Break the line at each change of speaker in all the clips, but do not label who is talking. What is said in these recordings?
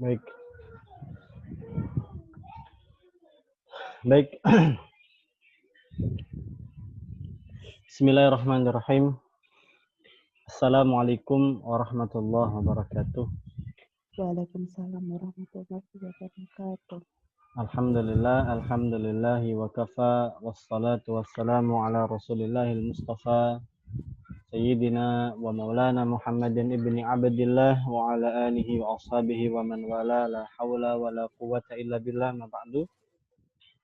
Baik. Baik. Bismillahirrahmanirrahim. Assalamualaikum warahmatullahi wabarakatuh.
Waalaikumsalam warahmatullahi wabarakatuh.
Alhamdulillahi wa kafa, wassalatu wassalamu ala rasulillahil mustafa, sayyidina wa maulana Muhammadin ibni abdillah wa ala alihi wa ashabihi wa man wala, la hawla wa la quwata illa billah, ma ba'du.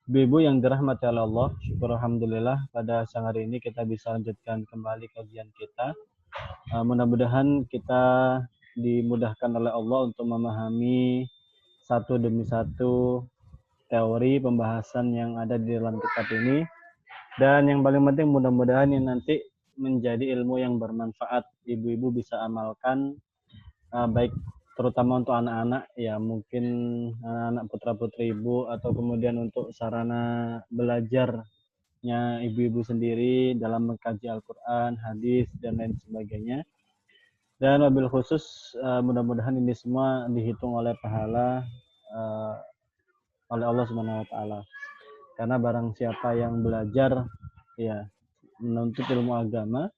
Ibu yang dirahmati oleh Allah, syukur alhamdulillah pada siang hari ini kita bisa lanjutkan kembali kajian kita. Mudah-mudahan kita dimudahkan oleh Allah untuk memahami satu demi satu teori pembahasan yang ada di dalam kitab ini, dan yang paling penting mudah-mudahan ini nanti menjadi ilmu yang bermanfaat, ibu-ibu bisa amalkan, baik terutama untuk anak-anak ya, mungkin anak putra-putri ibu, atau kemudian untuk sarana belajarnya ibu-ibu sendiri dalam mengkaji Al-Quran, hadis, dan lain sebagainya. Dan wabil khusus mudah-mudahan ini semua dihitung oleh pahala oleh Allah Subhanahu wa taala. Karena barang siapa yang belajar ya menuntut ilmu agama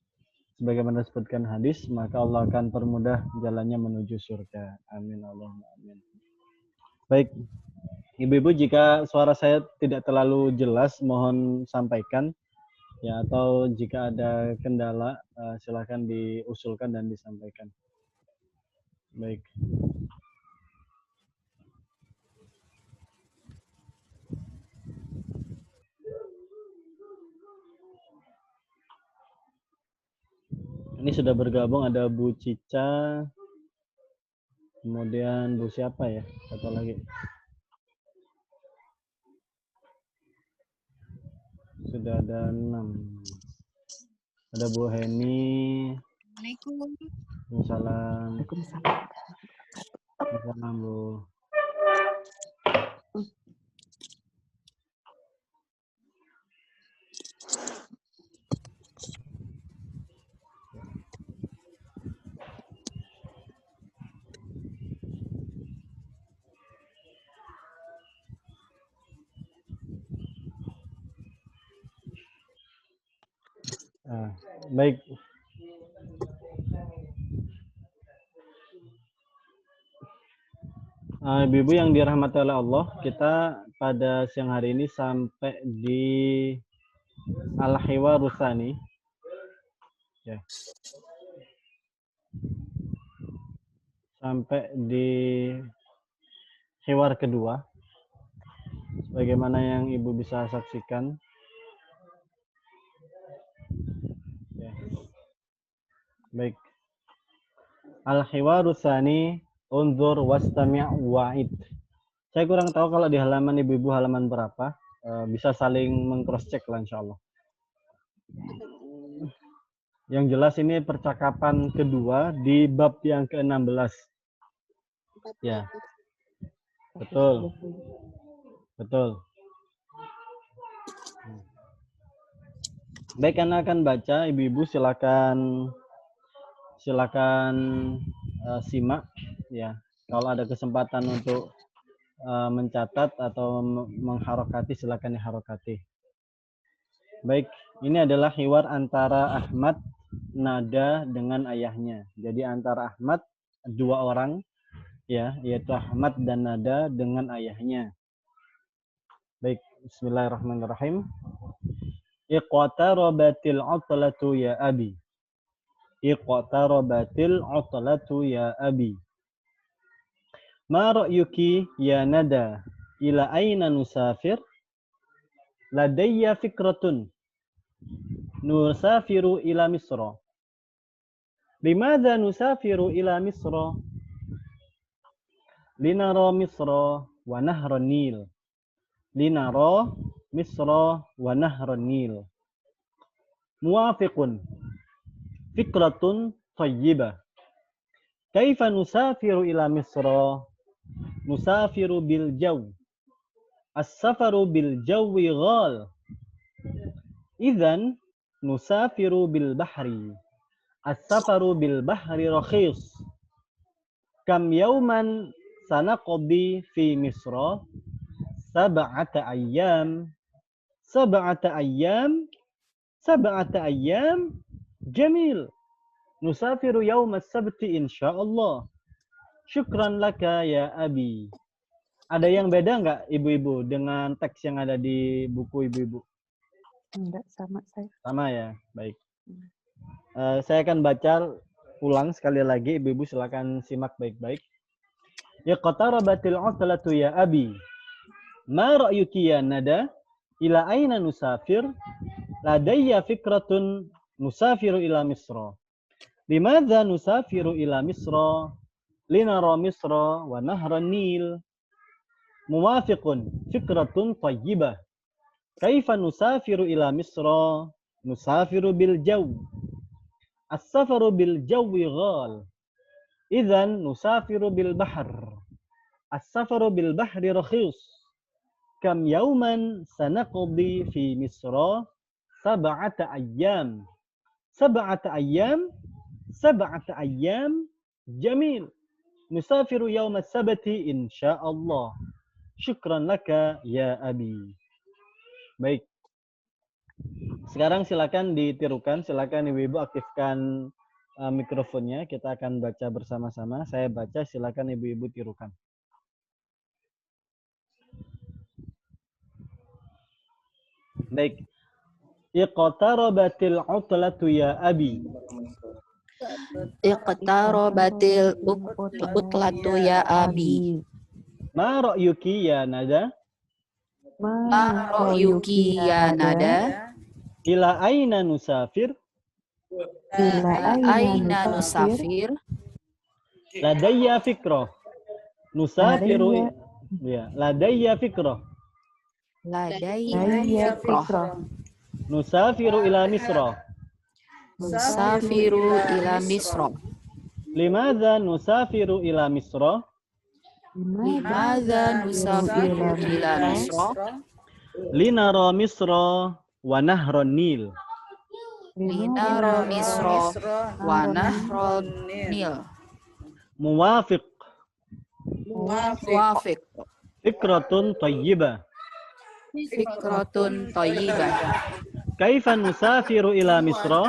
sebagaimana disebutkan hadis, maka Allah akan permudah jalannya menuju surga. Amin Allahumma amin. Baik. Ibu-ibu, jika suara saya tidak terlalu jelas mohon sampaikan ya, atau jika ada kendala silakan diusulkan dan disampaikan. Baik. Ini sudah bergabung ada Bu Cica, kemudian Bu siapa ya? Satu lagi. Sudah ada 6. Ada Bu Heni.
Assalamualaikum.
Waalaikumsalam. Waalaikumsalam Bu. Baik. Ibu-ibu yang dirahmati oleh Allah, kita pada siang hari ini sampai di Al-Hiwarus Tsani. Ya. Sampai di hiwar kedua. Bagaimana yang Ibu bisa saksikan. Ya. Baik. Al-Hiwarus Tsani, unzur wastami' wa'id. Saya kurang tahu kalau di halaman ibu-ibu halaman berapa. Bisa saling meng-cross check lah insyaallah. Yang jelas ini percakapan kedua di bab yang ke-16. Ya. Betul. Betul. Baik, Anda akan baca, ibu-ibu silakan simak ya. Kalau ada kesempatan untuk mencatat atau mengharokati silakan diharokati. Baik, ini adalah hiwar antara Ahmad Nada dengan ayahnya. Jadi antara Ahmad, dua orang ya, yaitu Ahmad dan Nada dengan ayahnya. Baik, bismillahirrahmanirrahim. Iqtarabatil 'utlatu ya abi. Iqtarabatil 'utlatu ya abi. Ma ra'yuki ya Nada? Ila aina nusafir? Ladayya fikratun. Nusafiru ila Misra. Limadha nusafiru ila Misra? Linara Misra wa nahran Nil. Linara Misra wa nahran Nil. Muwafiqun. Fikratun tayyibah. Kaifa nusafiru ila Misra? Nusafiru bil jaw. As-safaru bil jawi ghal. Idzan nusafiru bil bahri. As-safaru bil bahri rakhis. Kam yawman sanaqdi fi Misra sab'ata ayyam. Sab'ata ayyam. Sab'ata ayyam. Jamil. Nusafiru yawm as-sabti insyaallah. Syukran laka ya abi. Ada yang beda nggak ibu-ibu dengan teks yang ada di buku ibu-ibu?
Enggak, sama saya.
Sama ya, baik. Saya akan baca ulang sekali lagi, ibu-ibu silakan simak baik-baik. Iqtarabatil 'utlatu ya abi. Ma ra'yuki ya nada? Ila aina nusafir? Ladayya fikratun nusafiru ila Misra. Limadza nusafiru ila Misra? Linara Misra wa nahran Nil. Muwafiqun fikratun tayyibah. Kaifa nusafiru ila Misra? Nusafiru bil jaw. As-safaru bil jawi ghal. Idzan nusafiru bil bahr. As-safaru bil bahri rakhis. Kam yawman sanaqdi fi Misra? Sab'ata ayyam. Sab'ata ayyam. Sab'ata ayyam. Jamil. Nusafiru yawm as-sabti insyaallah. Syukran laka ya abi. Baik. Sekarang silakan ditirukan, silakan ibu-ibu aktifkan mikrofonnya. Kita akan baca bersama-sama. Saya baca, silakan ibu-ibu tirukan. Baik. Iqtarabatil 'utlatu ya abi.
Iqtarabatil utlatu ya abi.
Ma ra'yuki ya nada?
Ma ra'yuki ya nada?
Ila aina nusafir?
Ila aina nusafir?
Ladayya fikrah. Nusafiru ya, ladayya fikrah.
Ladayya fikrah.
Nusafiru ila Misra.
Nusafiru ila Misra.
Limadza nusafiru ila Misra?
Limadza nusafiru ila Misra?
Linara Misra wa nahron Nil.
Linara Misra wa nahron Nil.
Muwafiq.
Muwafiq.
Fikratun tayyibah.
Fikratun tayyibah.
Kaifa nusafiru ila Misra?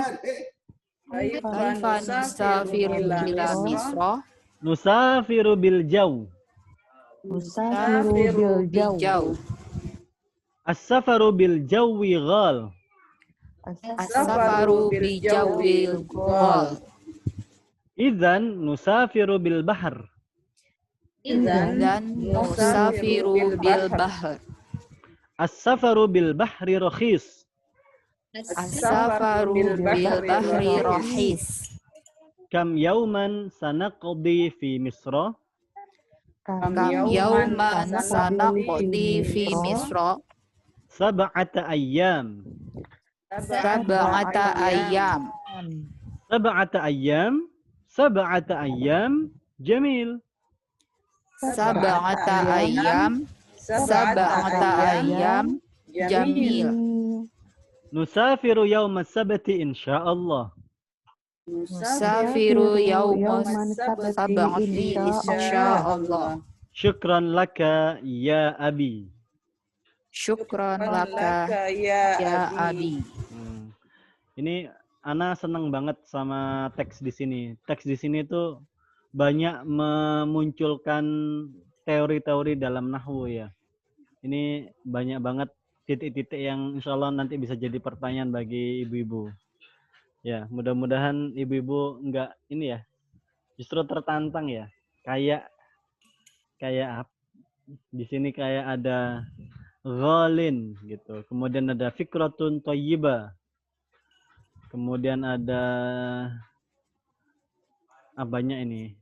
Kaifa nusafiru ila Misra?
Nusafiru bil jaw.
Nusafiru bil jaw.
As-safaru bil jawi ghal.
As-safaru bi jawil ghal.
Idzan nusafiru bil bahr.
Dan nusafiru bil bahr.
As-safaru bil bahri rakhis.
As-safaru bil bahri rahis.
Kam yawman sanaqdi fi Misra?
Kam yawman sanaqdi fi Misra?
Sab'ata ayyam.
Sab'ata ayyam.
Sab'ata ayyam. Sab'ata ayyam. Jamil.
Sab'ata ayyam. Sab'ata ayyam. Jamil.
Nusafiru yawm as-sabti insyaallah.
Nusafiru yawman sab'ati insyaallah.
Syukran laka ya abi.
Syukran laka ya abi.
Ini Ana senang banget sama teks di sini. Teks di sini tuh banyak memunculkan teori-teori dalam nahwu ya. Ini banyak banget titik-titik yang insya Allah nanti bisa jadi pertanyaan bagi ibu-ibu. Ya, mudah-mudahan ibu-ibu enggak ini ya, justru tertantang ya. Kayak di sini kayak ada ghalin gitu. Kemudian ada fikratun thayyibah. Kemudian ada banyak ini.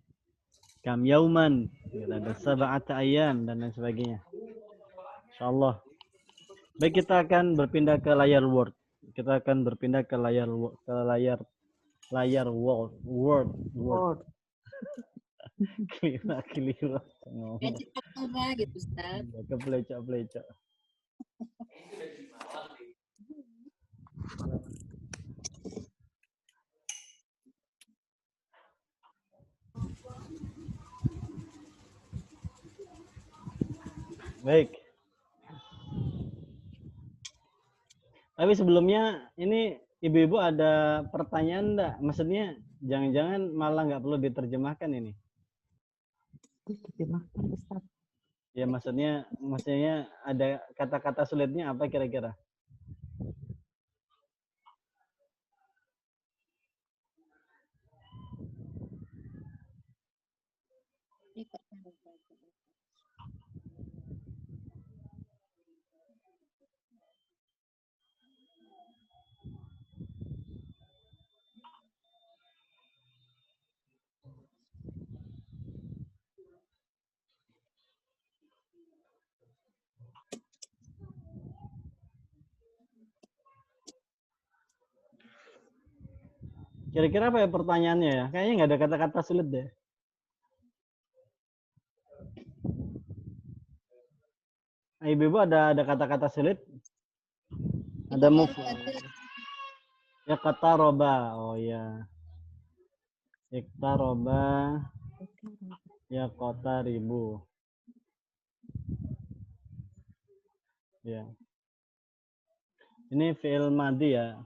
Kam yauman, gitu. Ada sab'ata ayyam dan lain sebagainya. Insyaallah. Baik, kita akan berpindah ke layar Word. Kita akan berpindah ke layar Word. Keliru.
Gitu, Ustaz.
Kepelecok. Baik. Tapi sebelumnya ini ibu-ibu ada pertanyaan enggak? Maksudnya jangan-jangan malah nggak perlu diterjemahkan ini.
Diterjemahkan Ustaz.
Ya maksudnya ada kata-kata sulitnya apa kira-kira? Kira-kira apa ya pertanyaannya ya? Kayaknya nggak ada kata-kata sulit deh. Ibu-ibu ada kata-kata sulit? Ada move. Ya kata roba. Oh ya. Ikta roba. Ya kota ribu. Ya. Ini fi'il madi ya.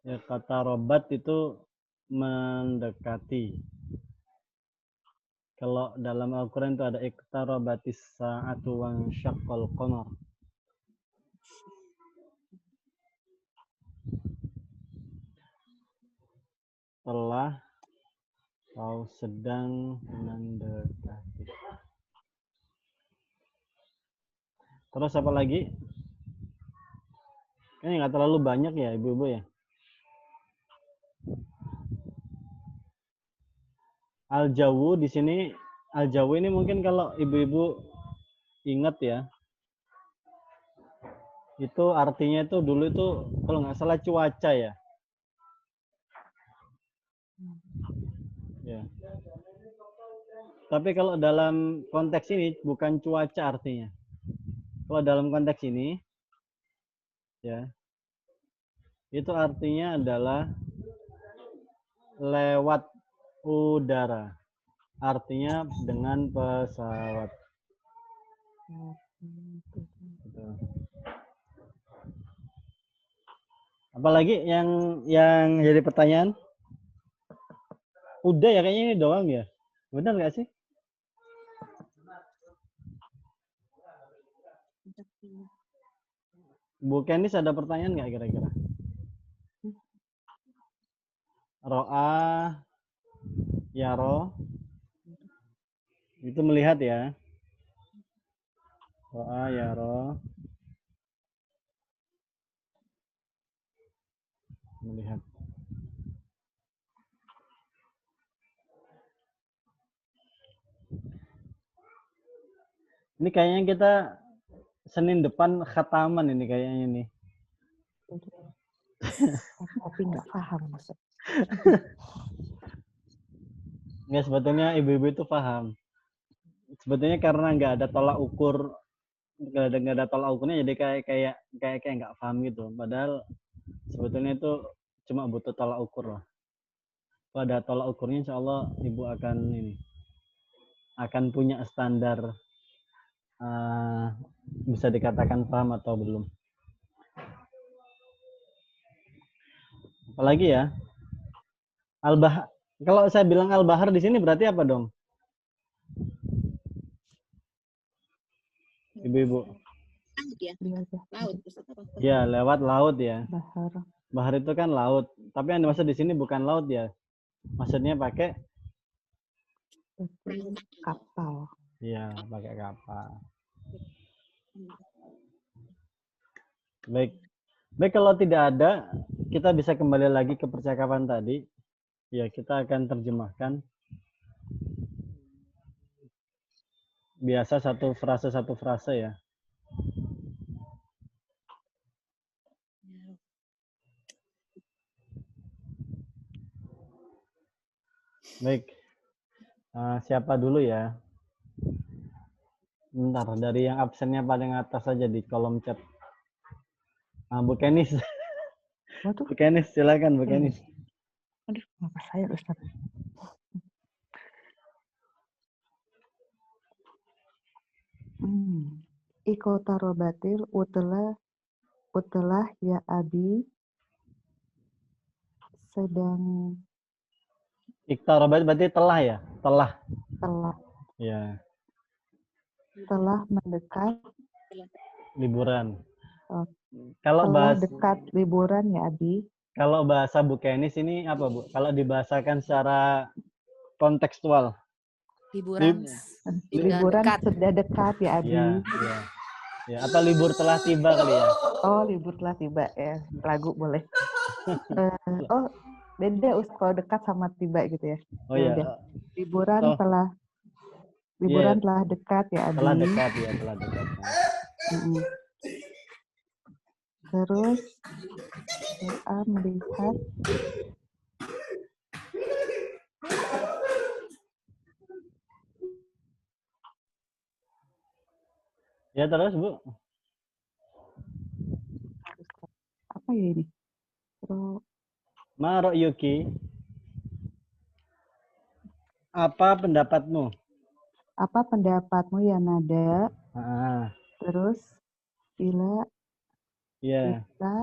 Ya kata robat itu mendekati. Kalau dalam Al-Quran itu ada iqtarabatis sa'atu wa syaqqal qamar. Telah atau sedang mendekati. Terus apa lagi? Kayaknya nggak terlalu banyak ya ibu-ibu ya. Al-jawu di sini, al-jawu ini mungkin kalau ibu-ibu ingat ya, itu artinya itu dulu itu kalau nggak salah cuaca ya. Ya. Tapi kalau dalam konteks ini bukan cuaca artinya. Kalau dalam konteks ini, ya, itu artinya adalah lewat udara. Artinya dengan pesawat. Gitu. Apalagi yang jadi pertanyaan? Udah ya kayaknya ini doang ya. Benar nggak sih? Bu Kenis ada pertanyaan nggak kira-kira? Ro'a, yaro, itu melihat ya. Ro'a, yaro, melihat. Ini kayaknya kita Senin depan khataman ini kayaknya nih.
Tapi nggak paham maksud.
Nggak, sebetulnya ibu-ibu itu paham. Sebetulnya karena nggak ada tolak ukur, nggak ada tolak ukurnya, jadi kayak nggak paham gitu. Padahal sebetulnya itu cuma butuh tolak ukur lah. Kalau ada tolak ukurnya, insya Allah ibu akan punya standar bisa dikatakan paham atau belum. Apalagi ya, al-bahar. Kalau saya bilang al-bahar di sini berarti apa dong? Ibu-ibu.
Laut ya? Laut.
Ya, lewat laut ya.
Bahar.
Bahar itu kan laut. Tapi yang dimaksud di sini bukan laut ya. Maksudnya pakai
kapal.
Iya, pakai kapal. Baik. Baik, kalau tidak ada, kita bisa kembali lagi ke percakapan tadi. Ya, kita akan terjemahkan. Biasa satu frase ya. Baik. Siapa dulu ya? Bentar, dari yang absennya paling atas saja di kolom chat. Bu Kenis.
Waduh.
Bu Kenis, silakan Bu Kenis.
Aduh, apa saya Ustaz? Iko tarobatir utelah ya abi sedang
Iqtarabat berarti telah ya? Telah.
telah
Ya,
mendekat
liburan.
oh,
Kalau
telah
bahas
dekat liburan ya abi.
kalau bahasa Bu Kenis ini apa, Bu? Kalau dibahasakan secara kontekstual.
Liburan sudah
Liburan
dekat.
sudah dekat ya abi.
Iya, iya. Ya, atau libur telah tiba kali ya?
Oh, libur telah tiba ya. Lagu boleh. Oh, beda kalau dekat sama tiba gitu ya.
Oh
Ya
ya.
udah. Liburan
Oh, iya,
telah dekat ya abi.
telah dekat ya, telah dekat.
Mm-mm. Terus A melihat
Ya terus, Bu.
apa ya ini? Terus
Ma Yuki, apa pendapatmu?
apa pendapatmu ya Nada?
Ah,
Terus Ila
ya.
kita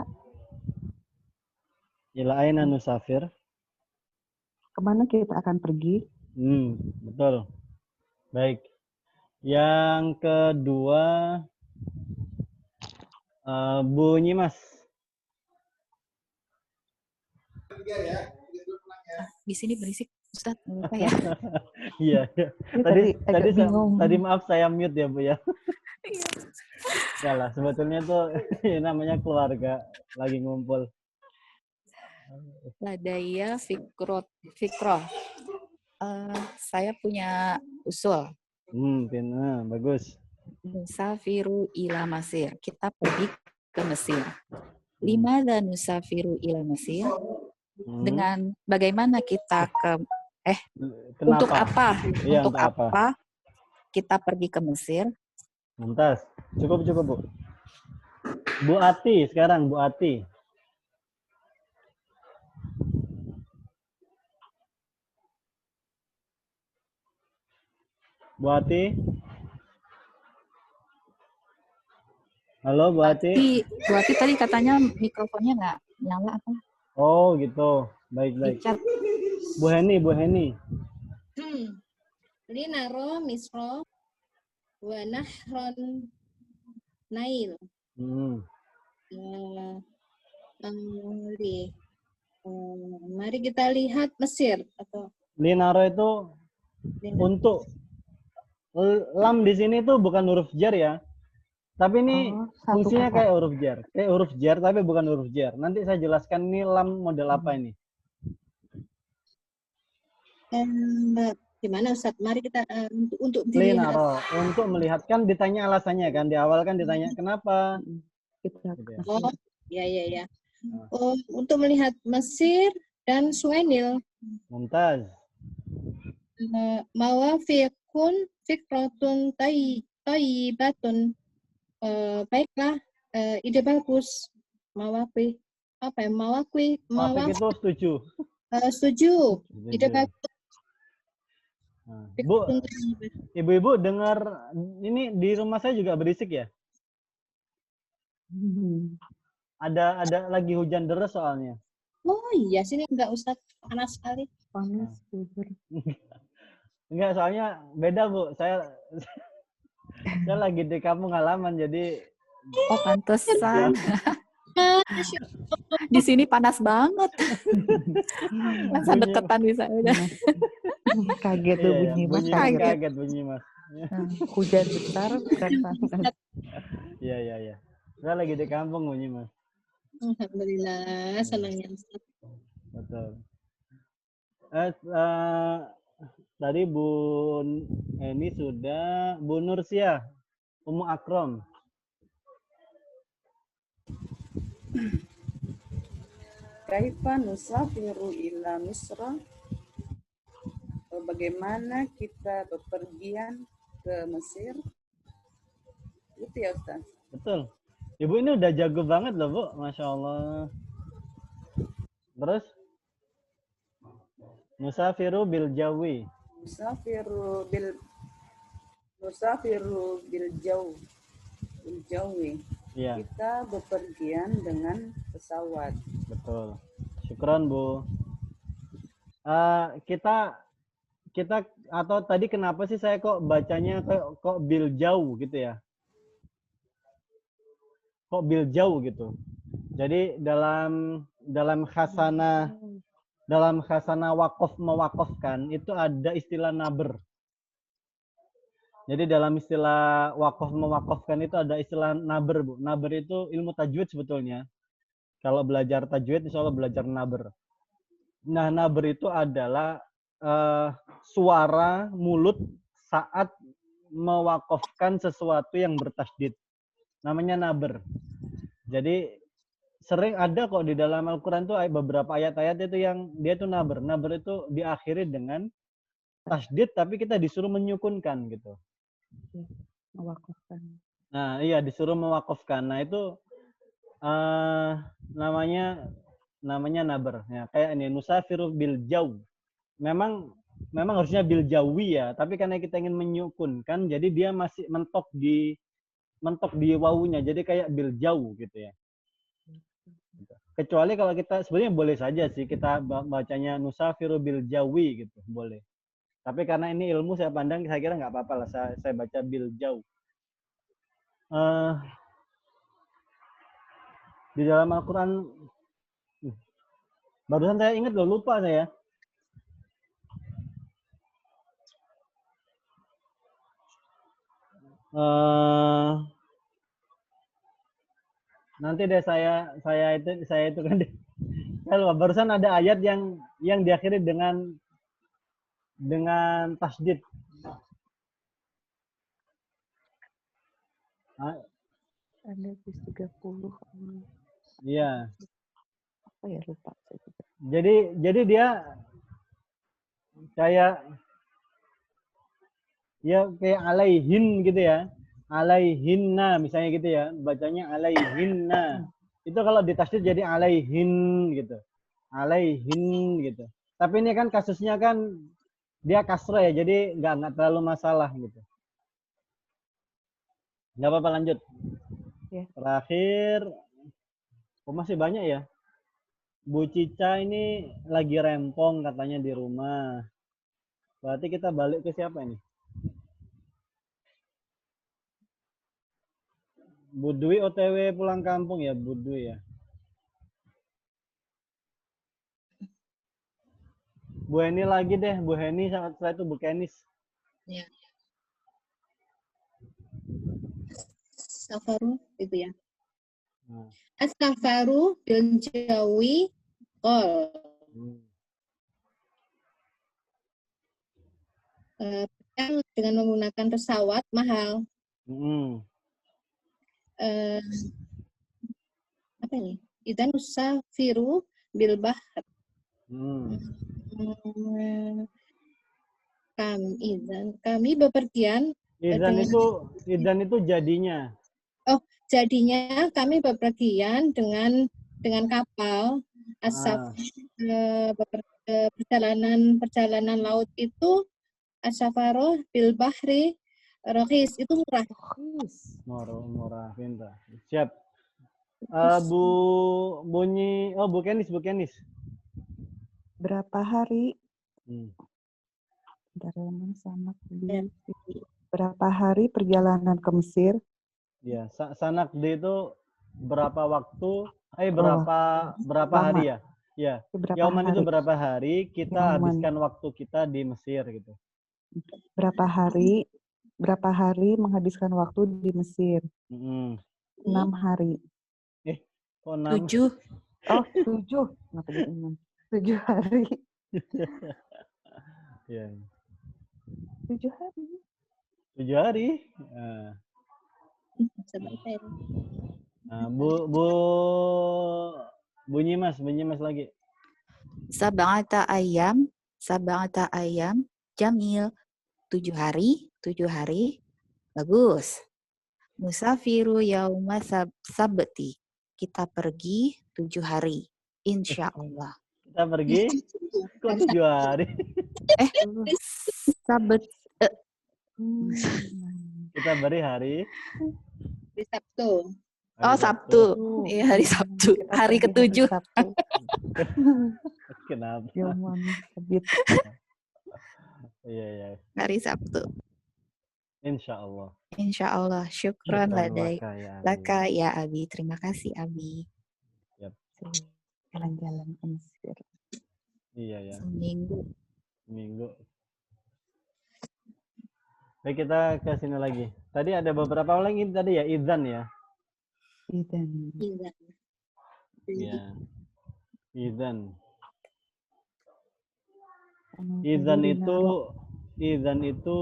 Ila aina nusafir?
kemana kita akan pergi?
Betul. Baik. Yang kedua, bunyi Mas.
Di sini berisik, Ustadz. Lupa ya.
Iya.
Ini
Tadi
agak bingung.
tadi maaf saya mute ya, Bu ya. Enggak lah, sebetulnya tuh namanya keluarga lagi ngumpul.
Ladaya fikroh. Saya punya usul.
Bagus.
Nusafiru ila Mesir. Kita pergi ke Mesir. Limada nusafiru ila Mesir? Dengan bagaimana kita
Kenapa?
untuk apa?
Iya,
untuk apa kita pergi ke Mesir?
Mumtaz. Cukup, Bu. Bu Ati sekarang, Bu Ati. Bu Ati. Halo, Bu Ati.
Bu Ati tadi katanya mikrofonnya nggak nyala apa?
Oh, gitu. Baik. Bu Heni.
Linaro misro wa nahron nail. Mari kita lihat Mesir atau
Linaro itu untuk lam di sini tuh bukan huruf jar ya. Tapi ini fungsinya
kata.
kayak huruf jar. Kayak huruf jar tapi bukan huruf jar. Nanti saya jelaskan ini lam model apa ini.
Gimana Ustaz? Mari kita untuk
dilihat. Untuk melihat kan ditanya alasannya kan. Di awal kan ditanya kenapa.
Oh, ya. Untuk melihat Mesir dan Sungai Nil.
Mumtaz.
Mawafiqun fikrotun tayyibatun. Baiklah, ide bagus. Mawaqi. Apa ya? Mawaqi
itu setuju.
Setuju. Ide bagus.
Bu, ibu-ibu dengar ini di rumah saya juga berisik ya? Ada lagi hujan deras soalnya.
Oh iya, sini enggak Ustaz, panas sekali.
Panas.
Enggak, soalnya beda Bu. Saya lagi di kampung halaman jadi.
Oh, pantesan. Di sini panas banget. Masa deketan bisa udah.
Kaget tuh bunyi Mas.
Kaget bunyi Mas.
Hujan besar bukan panas.
Iya. Saya lagi di kampung bunyi Mas.
Alhamdulillah, senangnya Ustaz.
Betul. Tadi Bu Eni sudah, Bu Nursia, Ummu Akrom.
Kaifa nusafiru ila Misra? Bagaimana kita bepergian ke Mesir? Itu ya Ustaz?
Betul. Ibu ini udah jago banget loh Bu, Masya Allah. Terus? Nusafiru bil jawi.
Nusafiru bil Nusafiru biljawi.
Iya,
Kita bepergian dengan pesawat.
betul. Syukran, Bu. Kita atau tadi kenapa sih saya kok bacanya kok biljau gitu ya? Kok biljau gitu. Jadi dalam khasana wakof mewakofkan itu ada istilah naber. Jadi dalam istilah wakof mewakofkan itu ada istilah naber, Bu. Naber itu ilmu tajwid sebetulnya. Kalau belajar tajwid, insya Allah belajar naber. Nah, naber itu adalah suara mulut saat mewakofkan sesuatu yang bertasydid. Namanya naber. Jadi sering ada kok di dalam Al-Quran tuh beberapa ayat-ayat itu yang dia tuh naber. Naber itu diakhiri dengan tasydid tapi kita disuruh menyukunkan gitu.
Mewakafkan.
Nah, iya disuruh mewakafkan. Nah, itu namanya naber. Ya, kayak ini nusafiru bil jau. Memang harusnya bil jawi ya, tapi karena kita ingin menyukunkan jadi dia masih mentok di wawunya. Jadi kayak bil jau gitu ya. Kecuali kalau kita sebenarnya boleh saja sih kita bacanya nusafiru bil jawi gitu, boleh. Tapi karena ini ilmu saya pandang saya kira nggak apa-apa lah saya baca bil jau. Di dalam Al-Quran barusan saya ingat loh, lupa saya. Nanti deh saya itu kan deh. Kalau barusan ada ayat yang diakhiri dengan tasydid.
Ada bis 30.
Iya.
Apa ya, lupa saya juga.
Jadi dia kayak alaihin gitu ya. Alaihinna misalnya gitu ya. Bacanya alaihinna. Itu kalau ditasydid jadi alaihin gitu. Alaihin gitu. Tapi ini kan kasusnya kan dia kasrah ya, jadi nggak terlalu masalah gitu. Nggak apa-apa, lanjut.
Ya.
Terakhir, masih banyak ya. Bu Cica ini lagi rempong katanya di rumah. Berarti kita balik ke siapa ini? Bu Dwi OTW pulang kampung ya, Bu Dwi ya. Bu Heni lagi deh, Bu Heni setelah itu Bu Kenis.
Ya. Safaru itu ya. As-safaru bil jawi qol. Dengan menggunakan pesawat mahal. Apa ini? Idan usafiru bil bahr. Kami bepergian.
Idan itu jadinya.
Oh, jadinya kami bepergian dengan kapal. Perjalanan laut itu asyafaroh bil bahri rohis, itu murah.
Murah, pintar. Siap. Bu Kenis.
Berapa hari? Berapa hari perjalanan ke Mesir?
Ya, Sanakdi itu berapa waktu? Berapa hari ya? Ya. Yauman itu berapa hari kita habiskan waktu kita di Mesir gitu.
Berapa hari menghabiskan waktu di Mesir? 6 hari.
Kok 6?
7.
Oh, 7. Kenapa jadi 6? 7 hari.
Iya.
7 hari.
7 hari. Bunyi mas lagi.
Sab'ata ayam, jamil. 7 hari. Bagus. Musafiru yauma sabti. Kita pergi 7 hari. Insya Allah.
Kita pergi kok 7 hari?
Sabat.
Kita beri hari
Di Sabtu.
Oh, Sabtu. Iya, hari Sabtu.
Kita
Hari
pergi
ke-7.
Sabtu.
Kenapa?
Ilmuwan sabit.
Iya, iya.
Hari Sabtu.
Insya Allah.
Insya Allah. Syukron ladai.
laka ya Abi.
Laka ya Abi. Terima kasih Abi.
Jalan-jalan ke Mesir.
Iya, ya.
Seminggu.
Minggu. Baik, kita ke sini lagi. Tadi ada beberapa lagi tadi ya, idzan ya.
Dan
Iya.
Iya. Idzan.
Idzan
Idzan itu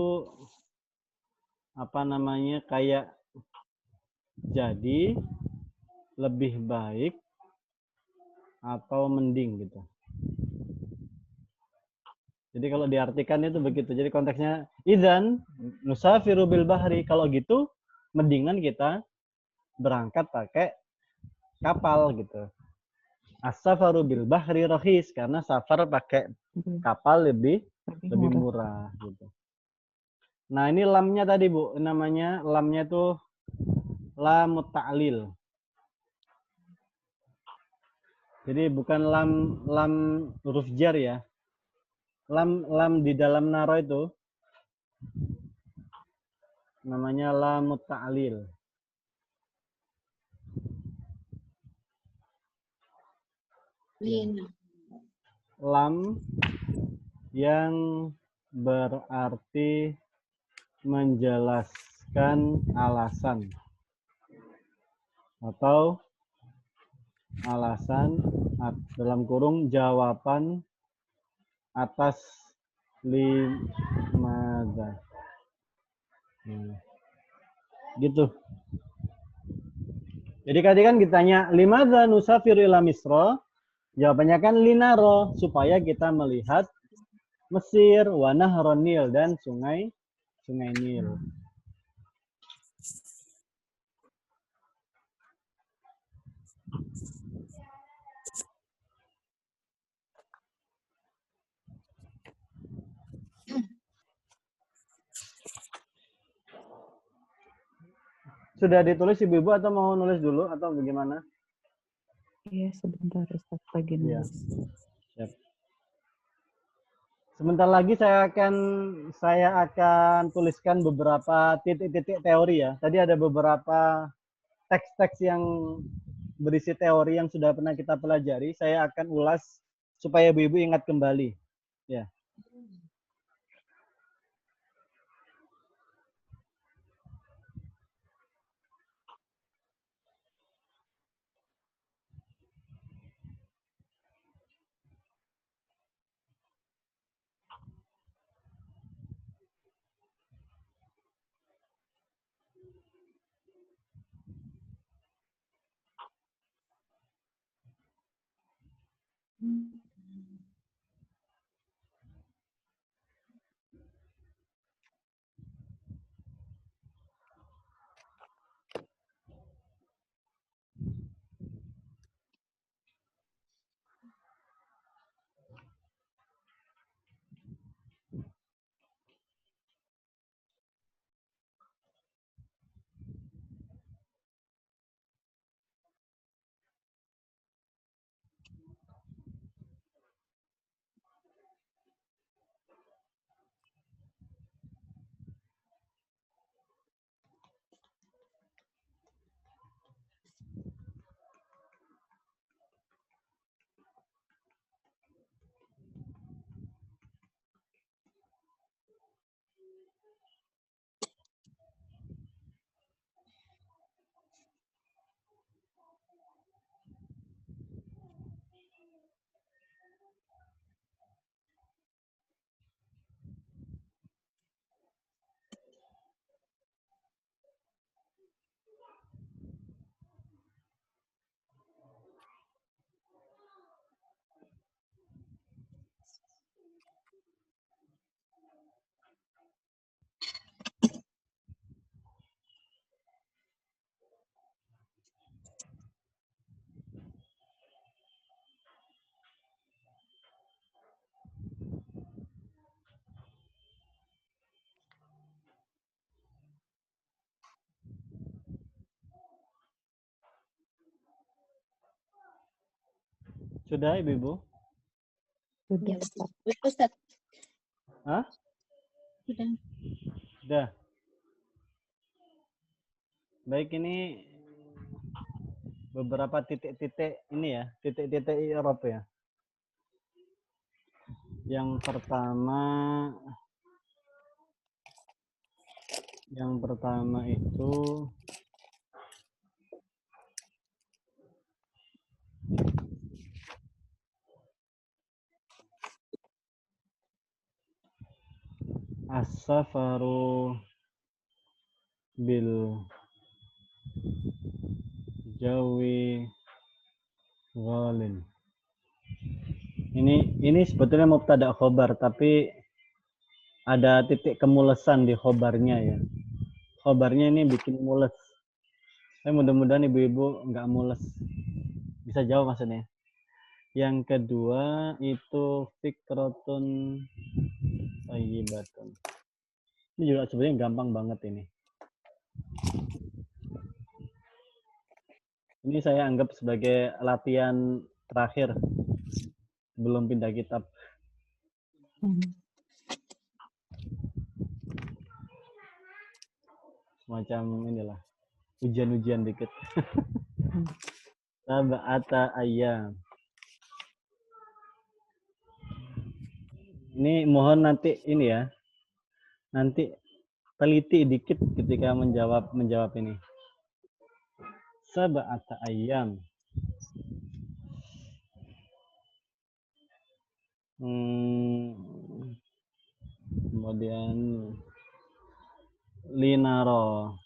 apa namanya, kayak jadi, lebih baik, atau mending gitu. Jadi kalau diartikan itu begitu. Jadi konteksnya idzan nusafiru bil bahri, kalau gitu mendingan kita berangkat pakai kapal gitu. As-safaru bil bahri rakhis, karena safar pakai kapal lebih murah gitu. Nah, ini lamnya tadi, Bu. Namanya lamnya tuh lamut ta'lil. Jadi bukan lam huruf jar ya. Lam di dalam naro itu namanya lamut ta'lil.
Lina.
Lam yang berarti menjelaskan alasan atau alasan dalam kurung jawaban atas limadha. Gitu. Jadi tadi kan ditanya limadha nusafiru ila Misra, jawabannya kan linaro, supaya kita melihat Mesir, wa nahron Nil, dan sungai Nil. Sudah ditulis Ibu-ibu atau mau nulis dulu atau bagaimana?
Iya, sebentar Ustaz lagi
Iya.
nulis.
Siap. Sebentar lagi saya akan tuliskan beberapa titik-titik teori ya. Tadi ada beberapa teks-teks yang berisi teori yang sudah pernah kita pelajari. Saya akan ulas supaya Ibu-ibu ingat kembali. Ya. Sudah, Ibu-ibu?
Sudah,
Ya,
Ustaz.
Ustaz.
Hah?
Sudah.
Sudah. Baik, ini beberapa titik-titik ini ya, titik-titik i'rab ya. Yang pertama itu as-safaru bil jawi ghalin. Ini sebetulnya mubtada khobar, tapi ada titik kemulesan di khobarnya ya. Khobarnya ini bikin mules. Saya mudah-mudahan ibu-ibu nggak mules. Bisa jawab maksudnya. Yang kedua itu fikrotun thayyibatun. Ini juga sebenarnya gampang banget ini. Ini saya anggap sebagai latihan terakhir sebelum pindah kitab. Semacam inilah ujian-ujian dikit. Sab'ata ayyam. Ini mohon nanti ini ya. Nanti teliti dikit ketika menjawab ini. Sab'ata ayyam. Kemudian linaro.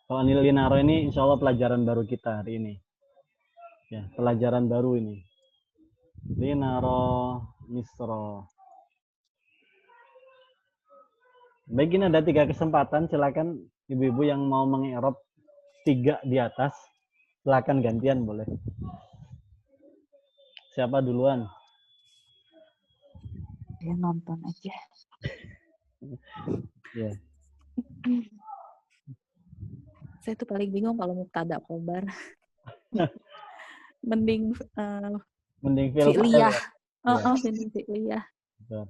Kalau ini linaro ini insya Allah pelajaran baru kita hari ini. Ya, pelajaran baru ini. Linaro misro. Baik, ini ada 3 kesempatan. Silakan ibu-ibu yang mau mengi'rab 3 di atas. Silakan gantian boleh. Siapa duluan?
Dia nonton aja.
Ya.
Saya tuh paling bingung kalau mubtada khobar. Mending
Mending fil
fi'liyah.
ya.
Mending fi'liyah.
Betul.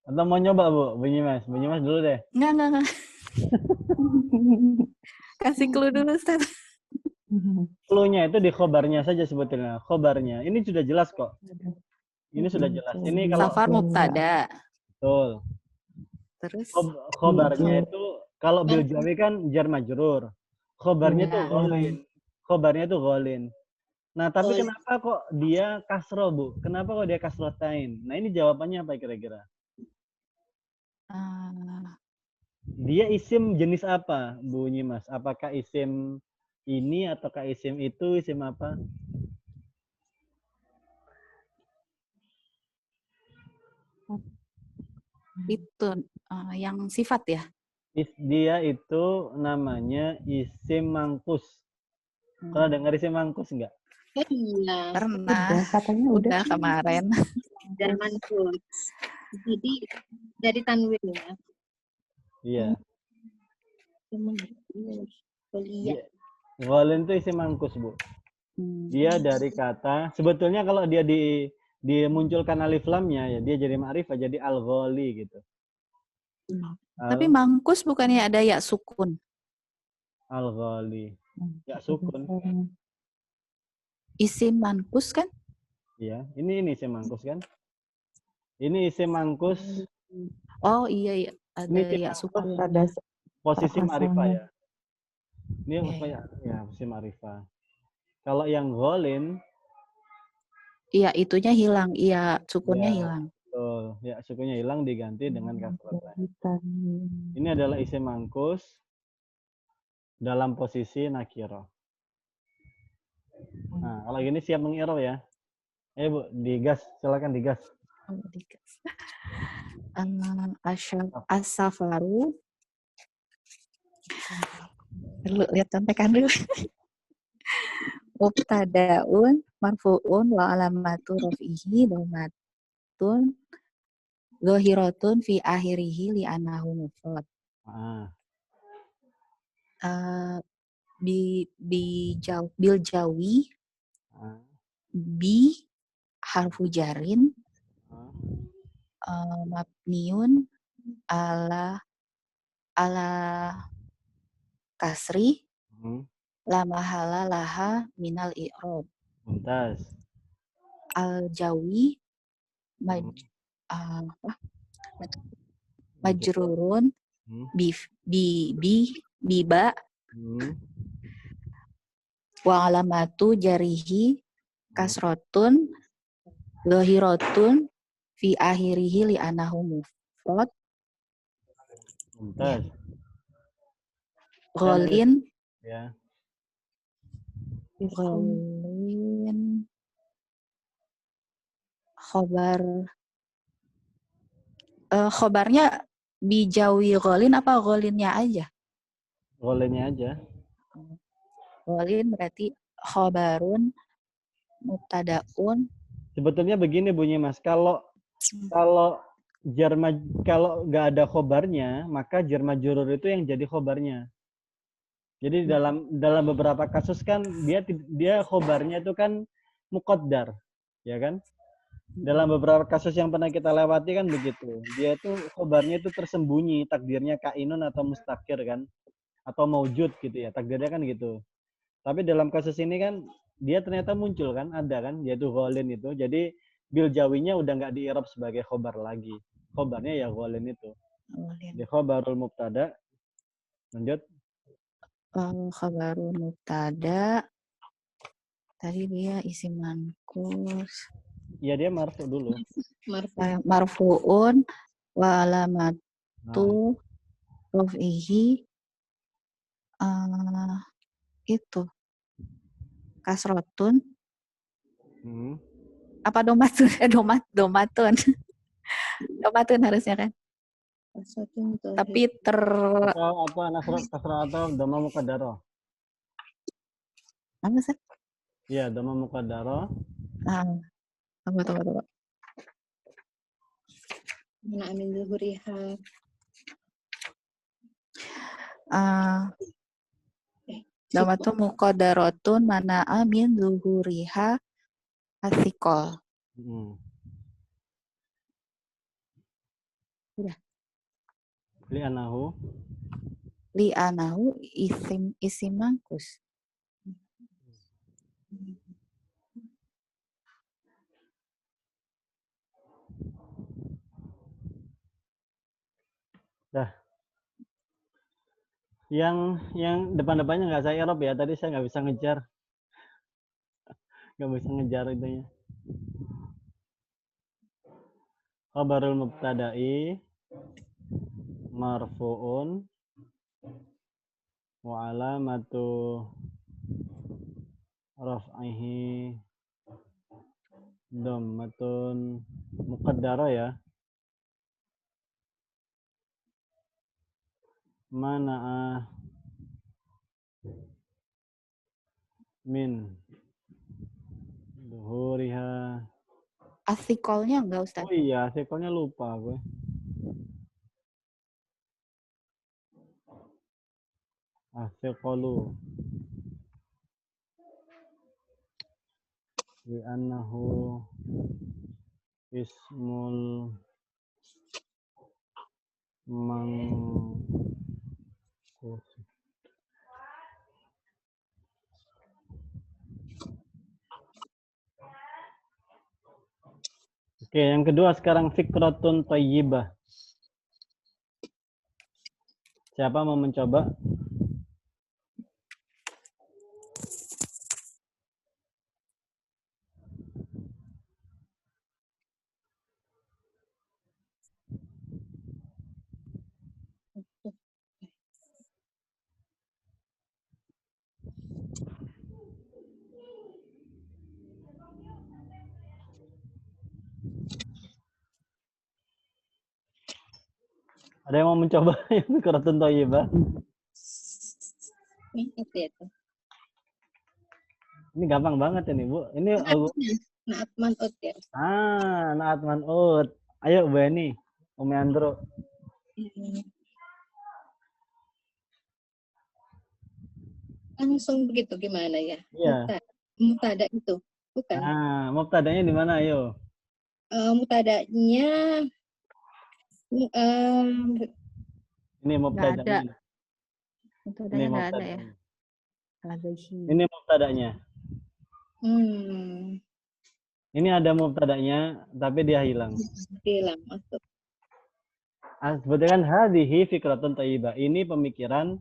Atau mau nyoba Bu Bunyimas dulu deh.
Enggak. Kasih clue dulu, Ustaz.
Clue-nya itu di khobarnya saja sebetulnya. Khobarnya. Ini sudah jelas kok. Ini sudah jelas. Ini kalau
Safar mubtada.
betul.
Terus
Khobarnya itu kalau bil jawi kan jar majrur. Khobarnya itu ghalin. Khobarnya itu ghalin. Nah, tapi kenapa kok dia kasro, Bu? Kenapa kok dia kasrotain? Nah, ini jawabannya apa kira-kira? Dia isim jenis apa, Bu Nyimas? Apakah isim ini ataukah isim itu, isim apa?
itu yang sifat ya?
Dia itu namanya isim mangkus. Pernah dengar isim mangkus enggak?
Iya.
Pernah.
Katanya
udah kemarin.
Dan mankus. Jadi dari tanwin ya.
Iya.
Kuliah.
Ghalin itu isim mangkus, Bu. Dia dari kata, sebetulnya kalau dia dimunculkan alif lamnya ya dia jadi ma'rifah, jadi al-ghali gitu.
Tapi mangkus bukannya ada ya sukun?
Al-ghali. Ya sukun.
Isim mankus kan?
Iya, ini isim mangkus kan? Ini isim mangkus.
Oh iya ada ya sukun.
Ada
Posisi ma'rifah ya. Ini ya posisi ma'rifah. Kalau yang ghalin,
iya itunya hilang, iya sukunnya hilang.
Betul. Ya sukunnya hilang diganti dengan kasrah. Ini adalah isim mangkus dalam posisi nakiro. Nah, kalau gini siap mengi'rab ya. Bu, digas, silakan digas.
As-safaru. Perlu lihat contekan dulu. Mubtadaun marfu'un wa alamatu raf'ihi dhammatun zahiratun fi akhirihi li annahu mufrad. bil jawi,
Ah,
bi harfu jarin,
ah.
mabniun ala kasri,
Hmm.
la mahala laha minal i'rob.
Mumtaz.
Al jawi
Hmm.
majrurun
Hmm.
biba
Hmm.
wa alamatu jarihi kasrotun zahiratun fi akhirihi li anahu mufrad ya.
Mumtaz.
Ghalin
Ya.
ghalin khobarnya bijawi ghalin apa ghalinnya aja?
Golennya aja.
Ghalin berarti khobarun mubtadaun.
Sebetulnya begini bunyi Mas, kalau kalau nggak ada khobarnya, maka jar majrur itu yang jadi khobarnya. Jadi dalam beberapa kasus kan dia khobarnya itu kan muqaddar, ya kan? Dalam beberapa kasus yang pernah kita lewati kan begitu. Dia itu khobarnya itu tersembunyi, takdirnya kainun atau mustakir kan, atau maujud gitu ya, takdirnya kan gitu. Tapi dalam kasus ini kan dia ternyata muncul kan, ada kan, yaitu ghalin itu. Jadi bil jawinya udah nggak di-i'rab sebagai khobar lagi. Khobarnya ya ghalin itu. Di khobarul mubtada. Lanjut.
Khabarun mubtada tadi dia isim manqus.
Ya dia marfu dulu.
Marfuun wa alamatu raf'ihi itu kasrotun apa domatun domatun domatun harusnya kan, tapi
atau apa nasrat kasrah atau dhamma muqaddarah.
apa sih?
Iya, dhamma muqaddarah.
Tunggu.
Mana amin zuhuriha.
Dhamatun muqaddaratun mana amin zuhuriha asikol. Udah. Li anahu isim mangkus.
Dah. Yang depan-depannya nggak saya i'rab ya. Tadi saya nggak bisa ngejar. Nggak bisa ngejar itunya. Khabarul mubtada'i marfu'un wa alamatu raf'ihi dhammatun muqaddarah ya. Mana'a min zuhuriha.
Asikolnya enggak, Ustaz?
Oh iya, asikolnya lupa gue. Asikolu li'annahu ismul mangkus. Oke, yang kedua sekarang fikratun thayyibah. Siapa mau mencoba? Ada yang mau mencoba yang fikratun thayyibah? Ini gampang banget ini, Bu. Ini
Naat man'ut ya.
naat man'ut. Ayo, Bu Eni. Umi Andro.
langsung begitu gimana ya?
Iya.
Mubtada itu, bukan?
Nah, mubtada'nya di mana? Ayo.
Mubtada'nya
Ini
Nggak ada.
mubtada'nya. Ini
Mubtada'nya nggak ada ya.
mubtada'nya.
Ladaihi.
Ini mubtada'nya.
hmm,
Ini ada mubtada'nya, tapi dia hilang.
hilang masuk.
Sebetulnya kan hadhihi fikratun thayyibah. Ini pemikiran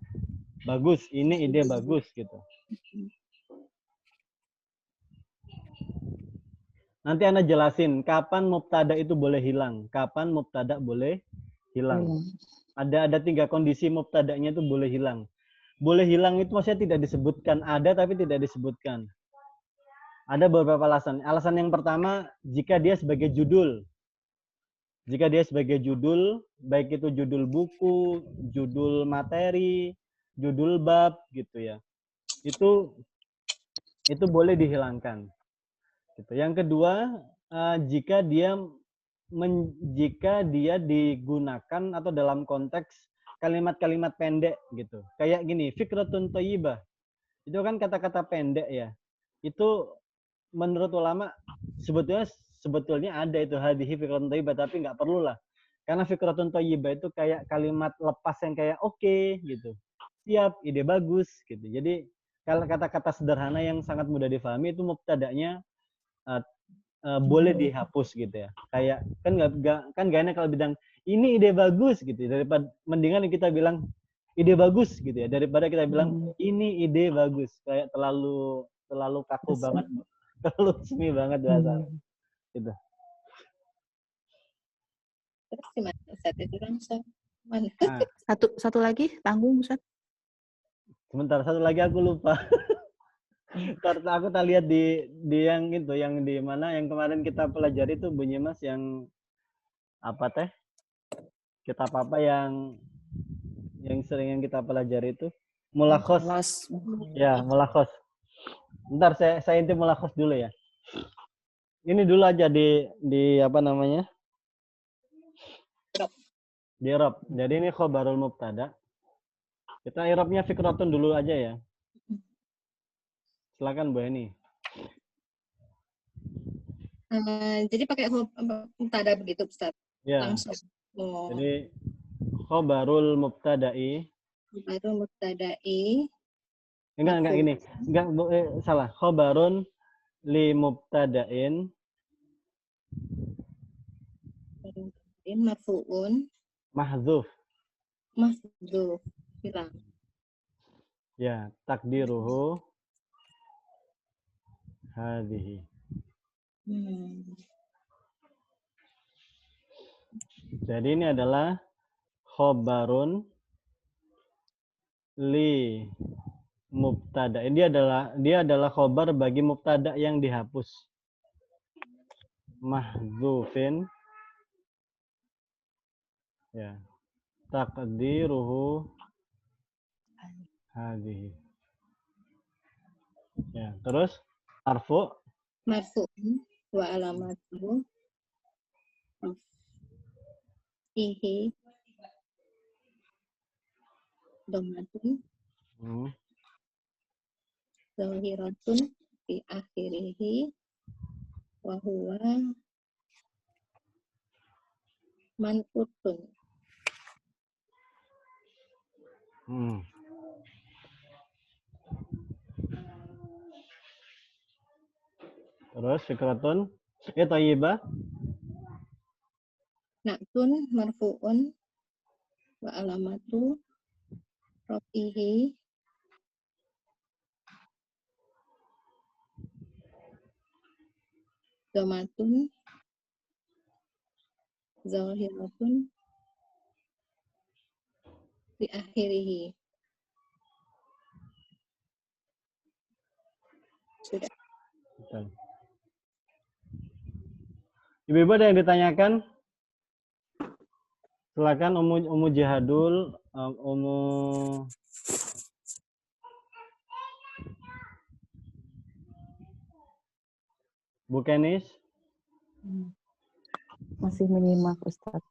bagus, ini ide bagus gitu. Nanti Anda jelasin kapan mubtada itu boleh hilang, kapan mubtada boleh hilang. Ada 3 kondisi mubtada'nya itu boleh hilang. Boleh hilang itu maksudnya tidak disebutkan, ada tapi tidak disebutkan. Ada beberapa alasan. Alasan yang pertama, jika dia sebagai judul. Jika dia sebagai judul, baik itu judul buku, judul materi, judul bab gitu ya. Itu boleh dihilangkan. Gitu. Yang kedua, jika dia digunakan atau dalam konteks kalimat-kalimat pendek gitu. Kayak gini, fikratun thayyibah. Itu kan kata-kata pendek ya. Itu menurut ulama sebetulnya ada itu hadhihi fikratun thayyibah, tapi nggak perlu lah. Karena fikratun thayyibah itu kayak kalimat lepas yang kayak oke gitu. Siap, ide bagus gitu. Jadi kalau kata-kata sederhana yang sangat mudah difahami itu mubtada'nya boleh dihapus gitu ya. Kayak kan nggak enak kalau bilang ini ide bagus gitu. Daripada mendingan kita bilang ide bagus gitu ya, daripada kita bilang ini ide bagus. Kayak terlalu kaku banget, terlalu resmi banget bahasa. Gitu.
Terus gimana Ustaz itu langsung mana?
Nah,
Satu lagi tanggung Ustaz.
sebentar, satu lagi aku lupa. Karena aku tak lihat di yang itu, yang di mana yang kemarin kita pelajari itu bunyi Mas yang apa teh? Kitab apa yang sering yang kita pelajari itu? Mulakhos. Ya, mulakhos. Bentar saya intip mulakhos dulu ya. Ini dulu aja di apa namanya? Di i'rab. Jadi ini khobarul mubtada. Kita i'rabnya fikratun dulu aja ya. Silakan Bu Eni.
Jadi pakai mubtada begitu Ustaz.
Ya.
Langsung. Oh.
Jadi khobarul mubtada'i.
Khobarul mubtada'i.
Enggak gini. Enggak salah. Khobarun li mubtada'in.
Marfu'un.
Mahdzuf.
Hilang.
Ya, takdiruhu hadhihi. Jadi ini adalah khobarun li mubtada. Dia adalah khobar bagi mubtada yang dihapus. Mahdzufin. Ya. Takdiruhu hadhihi. Ya, terus
marfu'un wa alamatuhu ihi dhammatun zahiratun fi akhirihi wa huwa manqutun.
Terus fikratun thayyibah.
Na'tun marfu'un wa alamatu rafihi dhammatun zahiratun fi akhirihi. Sudah.
Ibu-ibu ada yang ditanyakan? Silakan Umu Jihadul, Umu Bu Kenis.
Masih menyimak Ustaz.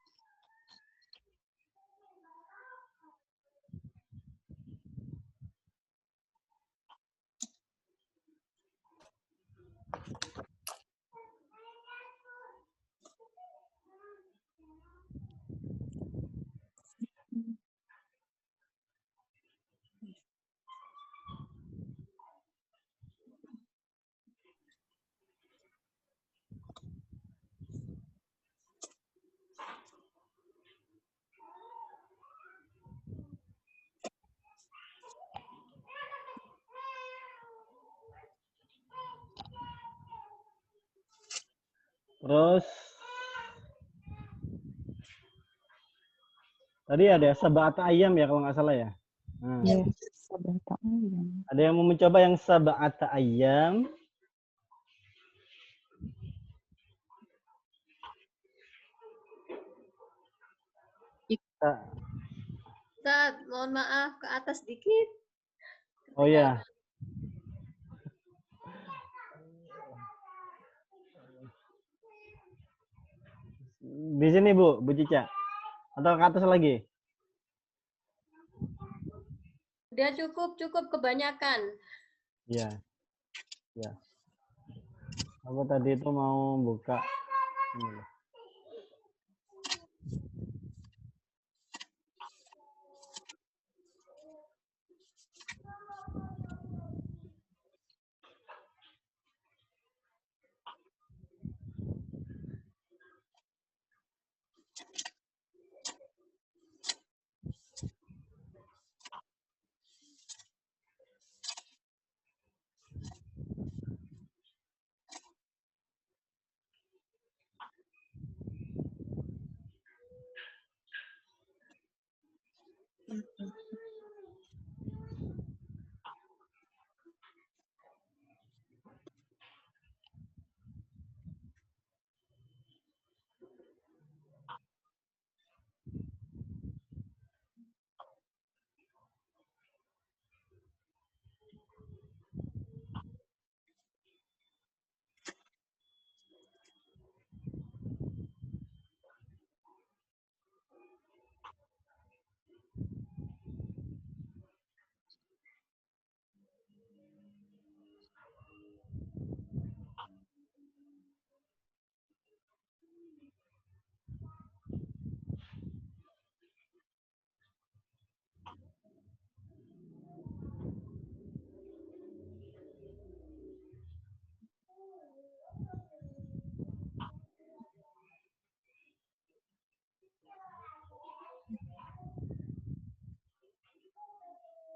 Terus tadi ada sab'ata ayam ya kalau nggak salah ya. Nah,
Ya, sabata ayam.
ada yang mau mencoba yang sab'ata ayam?
Ustaz, mohon maaf ke atas dikit.
Oh ya. Di sini Bu Cica. Atau ke atas lagi?
Udah cukup kebanyakan.
Iya. Ya. Aku tadi itu mau buka ini loh.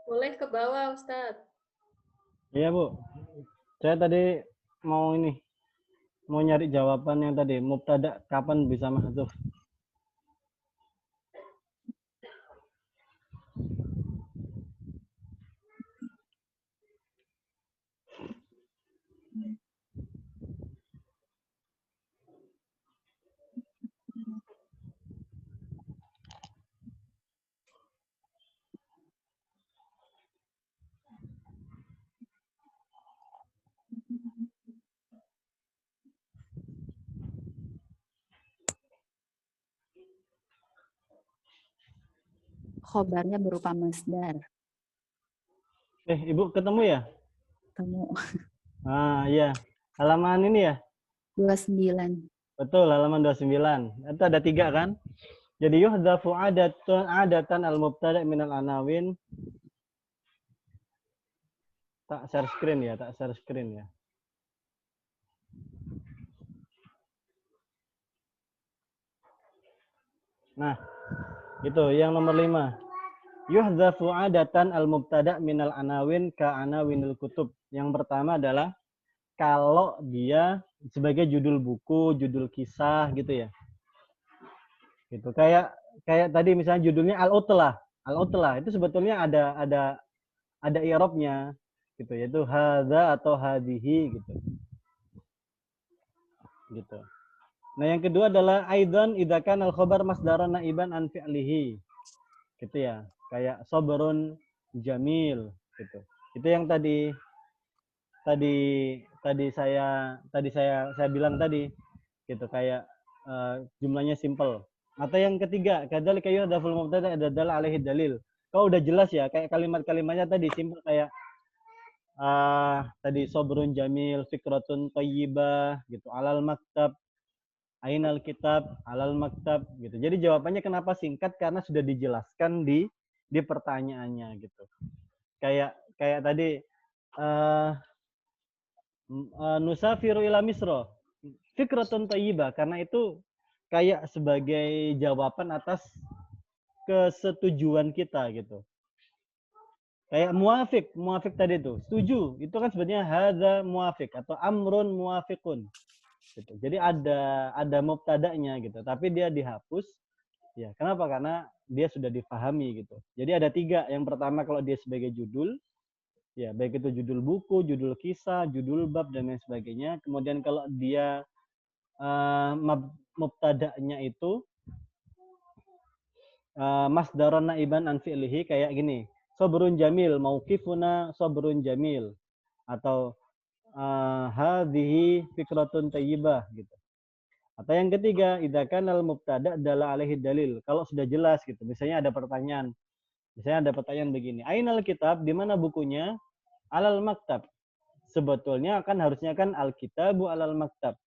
Boleh ke bawah, Ustaz.
Iya Bu. Saya tadi mau nyari jawaban yang tadi mubtada kapan bisa mahdzuf.
Khobarnya berupa masdar.
Ibu ketemu ya?
Kamu
Ah, iya. Halaman ini ya?
29.
Betul, halaman 29. Itu ada 3 kan? Jadi yuhdhafu adatan al-mubtada' minal anawin. Tak share screen ya. Nah, itu yang nomor 5. Yuhdhafu adatan al-mubtada' minal anawin ka anawinil kutub. Yang pertama adalah kalau dia sebagai judul buku, judul kisah gitu ya. Gitu. Kayak tadi misalnya judulnya Al-Utlah. Al-Utlah itu sebetulnya ada i'rabnya gitu, yaitu hadza atau hadihi gitu. Gitu. Nah, yang kedua adalah aidan idza kana al-khabar masdaran naiban an fi'lihi. Gitu ya. Kayak sabrun jamil gitu. Itu yang tadi saya bilang tadi gitu, kayak jumlahnya simple. Atau yang ketiga, kadzalika yuhdaful mubtada' dalla alaihi dalil. Kalau udah jelas ya, kayak kalimat-kalimatnya tadi simple, kayak tadi sobrun jamil, fikratun thayyibah gitu, alal maktab, ainal kitab, alal maktab gitu. Jadi jawabannya kenapa singkat? Karena sudah dijelaskan di pertanyaannya gitu. Kayak tadi nusafiru ila misro, fikratun thayyibah, karena itu kayak sebagai jawaban atas kesetujuan kita gitu. Kayak muafik tadi tuh, setuju. Itu kan sebenarnya hadza muafik atau amrun muafiqun. gitu. Jadi ada mubtada'nya gitu, tapi dia dihapus. Ya, kenapa? Karena dia sudah difahami gitu. Jadi ada 3. Yang pertama kalau dia sebagai judul, ya baik itu judul buku, judul kisah, judul bab dan lain sebagainya. Kemudian kalau dia mubtada'nya itu masdaron naiban an fi'lihi, kayak gini. Sabrun jamil, mauqifuna sabrun jamil, atau hadhihi fikratun thayyibah gitu. Atau yang ketiga, idza kana al mubtada dalla alaihi dalil. Kalau sudah jelas gitu. Misalnya ada pertanyaan. Misalnya ada pertanyaan begini, ainal kitab, di mana bukunya? Alal maktab. Sebetulnya kan harusnya kan al kitabu alal maktab.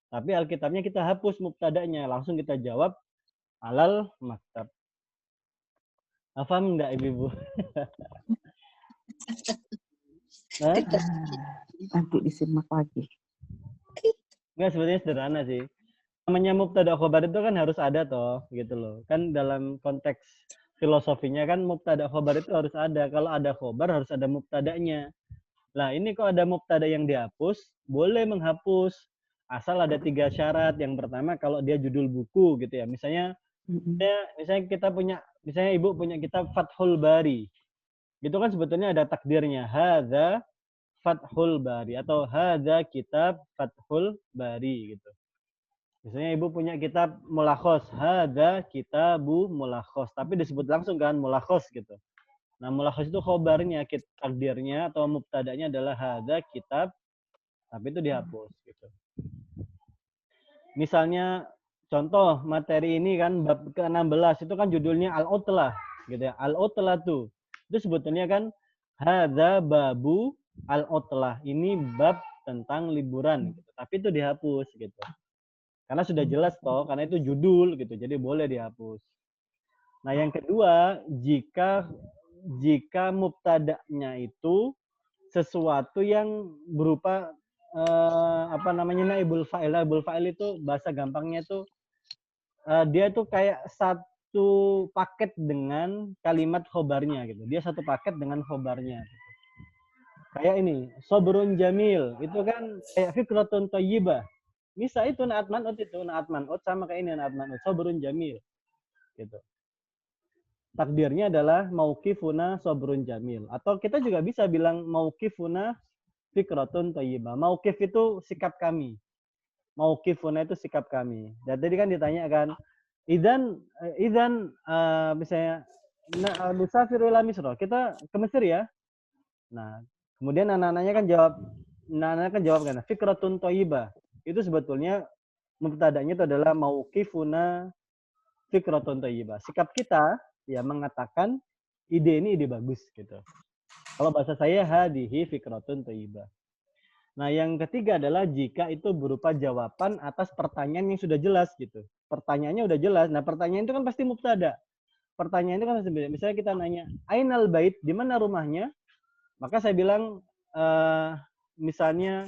Tapi alkitabnya kita hapus mubtadanya, langsung kita jawab alal maktab. Paham enggak Ibu? Hah?
Nanti disimak lagi.
Enggak, sebetulnya sederhana sih. Namanya mubtada khobar itu kan harus ada toh, gitu loh. Kan dalam konteks filosofinya kan mubtada khobar itu harus ada. Kalau ada khobar harus ada mubtadanya. Nah, ini kok ada mubtada yang dihapus, boleh menghapus. Asal ada 3 syarat. Yang pertama kalau dia judul buku gitu ya. Misalnya misalnya Ibu punya kitab Fathul Bari. Itu kan sebetulnya ada takdirnya. Hadza Fathul Bari atau hadza kitab Fathul Bari gitu. Misalnya Ibu punya kitab Mulakhos, hadza kitabu Mulakhos, tapi disebut langsung kan Mulakhos gitu. Nah, Mulakhos itu khobarnya, takdirnya atau mubtadanya adalah hadza kitab, tapi itu dihapus gitu. Misalnya contoh materi ini kan bab ke-16 itu kan judulnya al-utlah gitu ya. Al-utlah tuh. Itu sebetulnya kan hadza babu al-utlah. Ini bab tentang liburan gitu. Tapi itu dihapus gitu. Karena sudah jelas toh, karena itu judul gitu. Jadi boleh dihapus. Nah, yang kedua, jika mubtada'nya itu sesuatu yang berupa naibul fa'il. Naibul fa'il itu bahasa gampangnya itu dia tuh kayak satu paket dengan kalimat khobarnya gitu. Dia satu paket dengan khobarnya gitu. Kayak ini, sobrun jamil, itu kan kayak fikratun thayyibah. Bisa itu na'at man'ut sama kayak ini na'at man'ut, sobrun jamil gitu. Takdirnya adalah mauqifuna sobrun jamil. Atau kita juga bisa bilang mauqifuna fikratun thayyibah. Mauqif itu sikap kami. Mauqifuna itu sikap kami. Dan tadi kan ditanyakan, idzan misalnya nusafiru ila Misra. Kita ke Mesir ya. Nah, kemudian anak-anaknya kan jawab kan, fikratun thayyibah. Itu sebetulnya mubtada'nya itu adalah mauqifuna fikratun thayyibah. Sikap kita ya mengatakan ide ini ide bagus gitu. Kalau bahasa saya hadihi fikratun thayyibah. Nah, yang ketiga adalah jika itu berupa jawaban atas pertanyaan yang sudah jelas gitu. Pertanyaannya udah jelas. Nah, pertanyaan itu kan pasti mubtada. Pertanyaan itu kan pasti beda. Misalnya kita nanya, ainal bait, di mana rumahnya? Maka saya bilang misalnya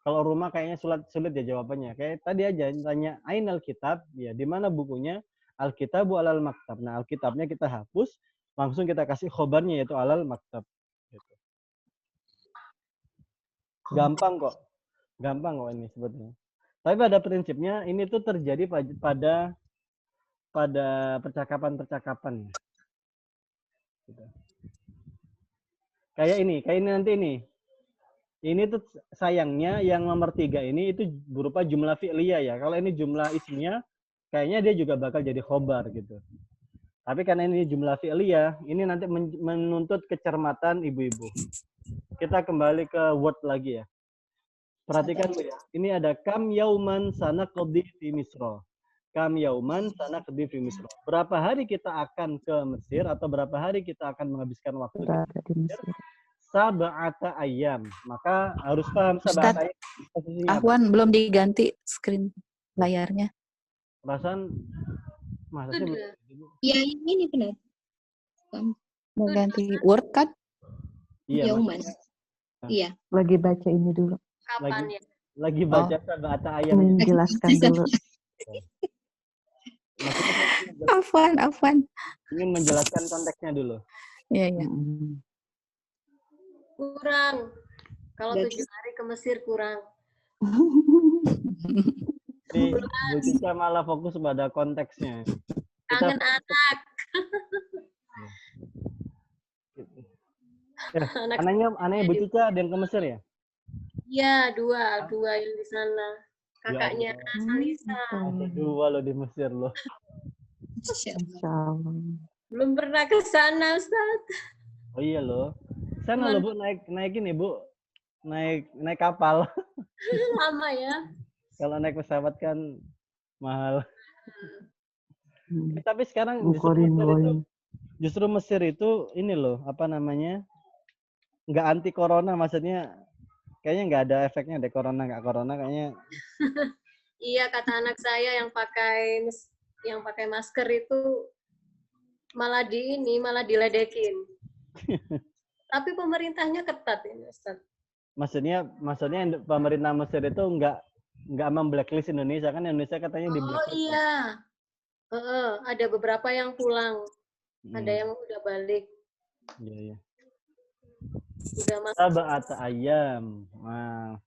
kalau rumah kayaknya sulit ya jawabannya. Kayak tadi aja tanya ainal kitab, ya di mana bukunya? Alkitabu alal maktab. Nah, alkitabnya kita hapus, langsung kita kasih khobarnya yaitu alal maktab. Gitu. Gampang kok ini sebetulnya. Tapi pada prinsipnya ini tuh terjadi pada percakapan-percakapan. Gitu. Kayak ini nanti ini. Ini tuh sayangnya yang nomor 3 ini itu berupa jumlah fi'liyah ya. Kalau ini jumlah ismiyah, kayaknya dia juga bakal jadi khobar gitu. Tapi karena ini jumlah fi'liyah, ini nanti menuntut kecermatan ibu-ibu. Kita kembali ke Word lagi ya. Perhatikan ya. Ini ada kam yauman sanaqdi fi Misra. Kam yauman sanaqdi fi Misra. Berapa hari kita akan ke Mesir atau berapa hari kita akan menghabiskan waktu di Mesir? Sab'ata ayyam. Maka harus paham sab'ata ayyam.
Afwan, belum diganti screen layarnya.
Perasaan masa sih?
Ya, ini benar.
Mau ganti Word kan?
Iya.
Iya.
Lagi baca ini dulu.
Kapan ya?
Lagi baca sab'ata ayyam.
Menjelaskan dulu.
Afwan.
Ingin menjelaskan konteksnya dulu.
Iya.
Kurang. Kalau
Berarti-
7 hari ke Mesir kurang.
Ini Bu Cica malah fokus pada konteksnya. Kita
Kangen anak. Anak
anaknya Bu Cica ada yang ke Mesir ya?
Iya, dua yang di sana.
Ya
Kakaknya
Allah.
Salisa.
Ada dua loh di Mesir loh.
Masya Allah.
Insya Allah.
Belum pernah ke sana, Ustaz.
Oh iya loh. Sana loh Bu naik ini Bu. Naik kapal.
Lama ya.
Kalau naik pesawat kan mahal.
Hmm.
Tapi sekarang
Bukorin
justru Mesir itu ini loh, apa namanya? Nggak anti corona, maksudnya kayaknya nggak ada efeknya deh, corona nggak corona kayaknya.
Iya, kata anak saya yang pakai masker itu malah diledekin. Tapi pemerintahnya ketat ini, Ustaz.
Maksudnya pemerintah Mesir itu nggak memblacklist Indonesia, kan Indonesia katanya di
Oh
blacklist.
iya. Ada beberapa yang pulang, ada yang udah balik,
Iya, iya.
udah masuk.
Sab'at ayam. Nah,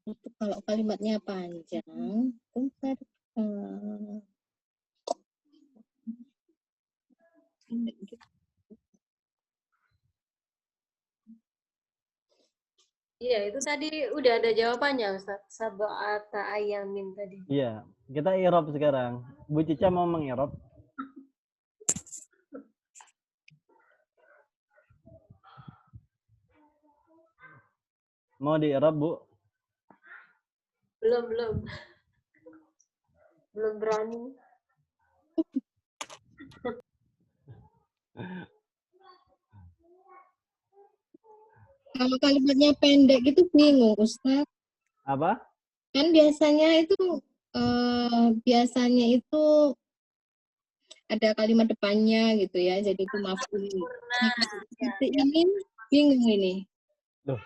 Itu kalau kalimatnya panjang, bentar. Pendek gitu.
Iya, itu tadi udah ada jawabannya, Ustaz. Sab'ata ayamin tadi.
iya. Kita irob sekarang. Bu Cica mau mengirob? Mau diirob, Bu?
Belum. Belum berani.
Kalau kalimatnya pendek itu bingung, Ustaz.
Apa?
Kan biasanya itu ada kalimat depannya gitu ya, jadi itu maf'ul. Nah, seperti ini bingung ini.
Loh,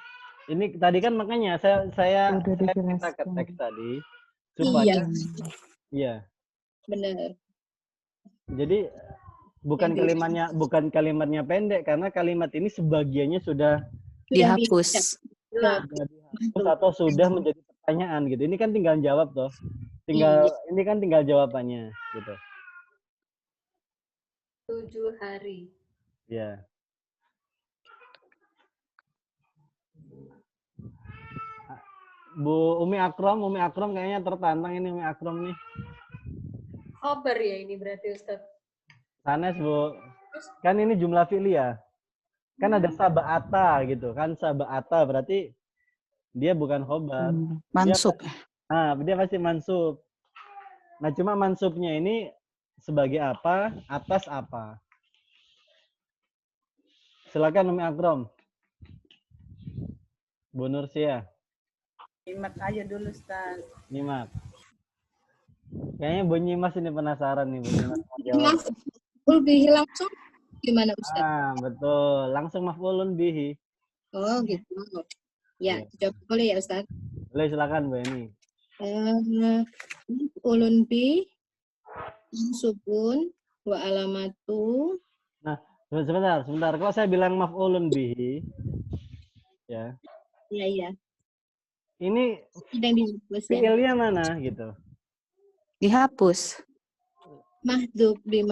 ini tadi kan makanya saya
Udah
cerita ke
dijelaskan.
teks tadi supaya iya.
Benar.
Jadi bukan kalimatnya pendek, karena kalimat ini sebagiannya sudah
Dihapus.
Jelas.
dihapus atau sudah menjadi pertanyaan gitu. Ini kan tinggal jawab toh. Ini kan tinggal jawabannya gitu.
7 hari.
Ya. Bu Umi Akram kayaknya tertantang ini Umi Akram nih.
Khobar ya ini berarti, Ustaz.
Sanes Bu. Kan ini jumlah fi'li ya. Kan ada sab'ata gitu kan, sab'ata berarti dia bukan khobar.
Mansub.
Dia pasti mansub. Nah, cuma mansubnya ini sebagai apa? Atas apa? Silakan Umi Akram. Bu Nursia.
Nyimak aja dulu, Ustaz.
Nyimak. Kayaknya Bu Nyimas ini penasaran nih, Bu Nyimas mau jawab.
Maf'ul bihi langsung gimana, Ustaz?
Betul. Langsung maf'ulun bihi.
Oh, gitu. Ya, jawab boleh ya, Ustaz?
Boleh, silakan Bu Eni.
Maf'ulun bi mansubun wa alamatu.
Nah, sebentar. Kalau saya bilang maf'ulun bihi, ya.
Iya.
Ini
Ada yang dihapus ya.
fi'ilnya mana gitu?
Dihapus.
Mahdhuf bi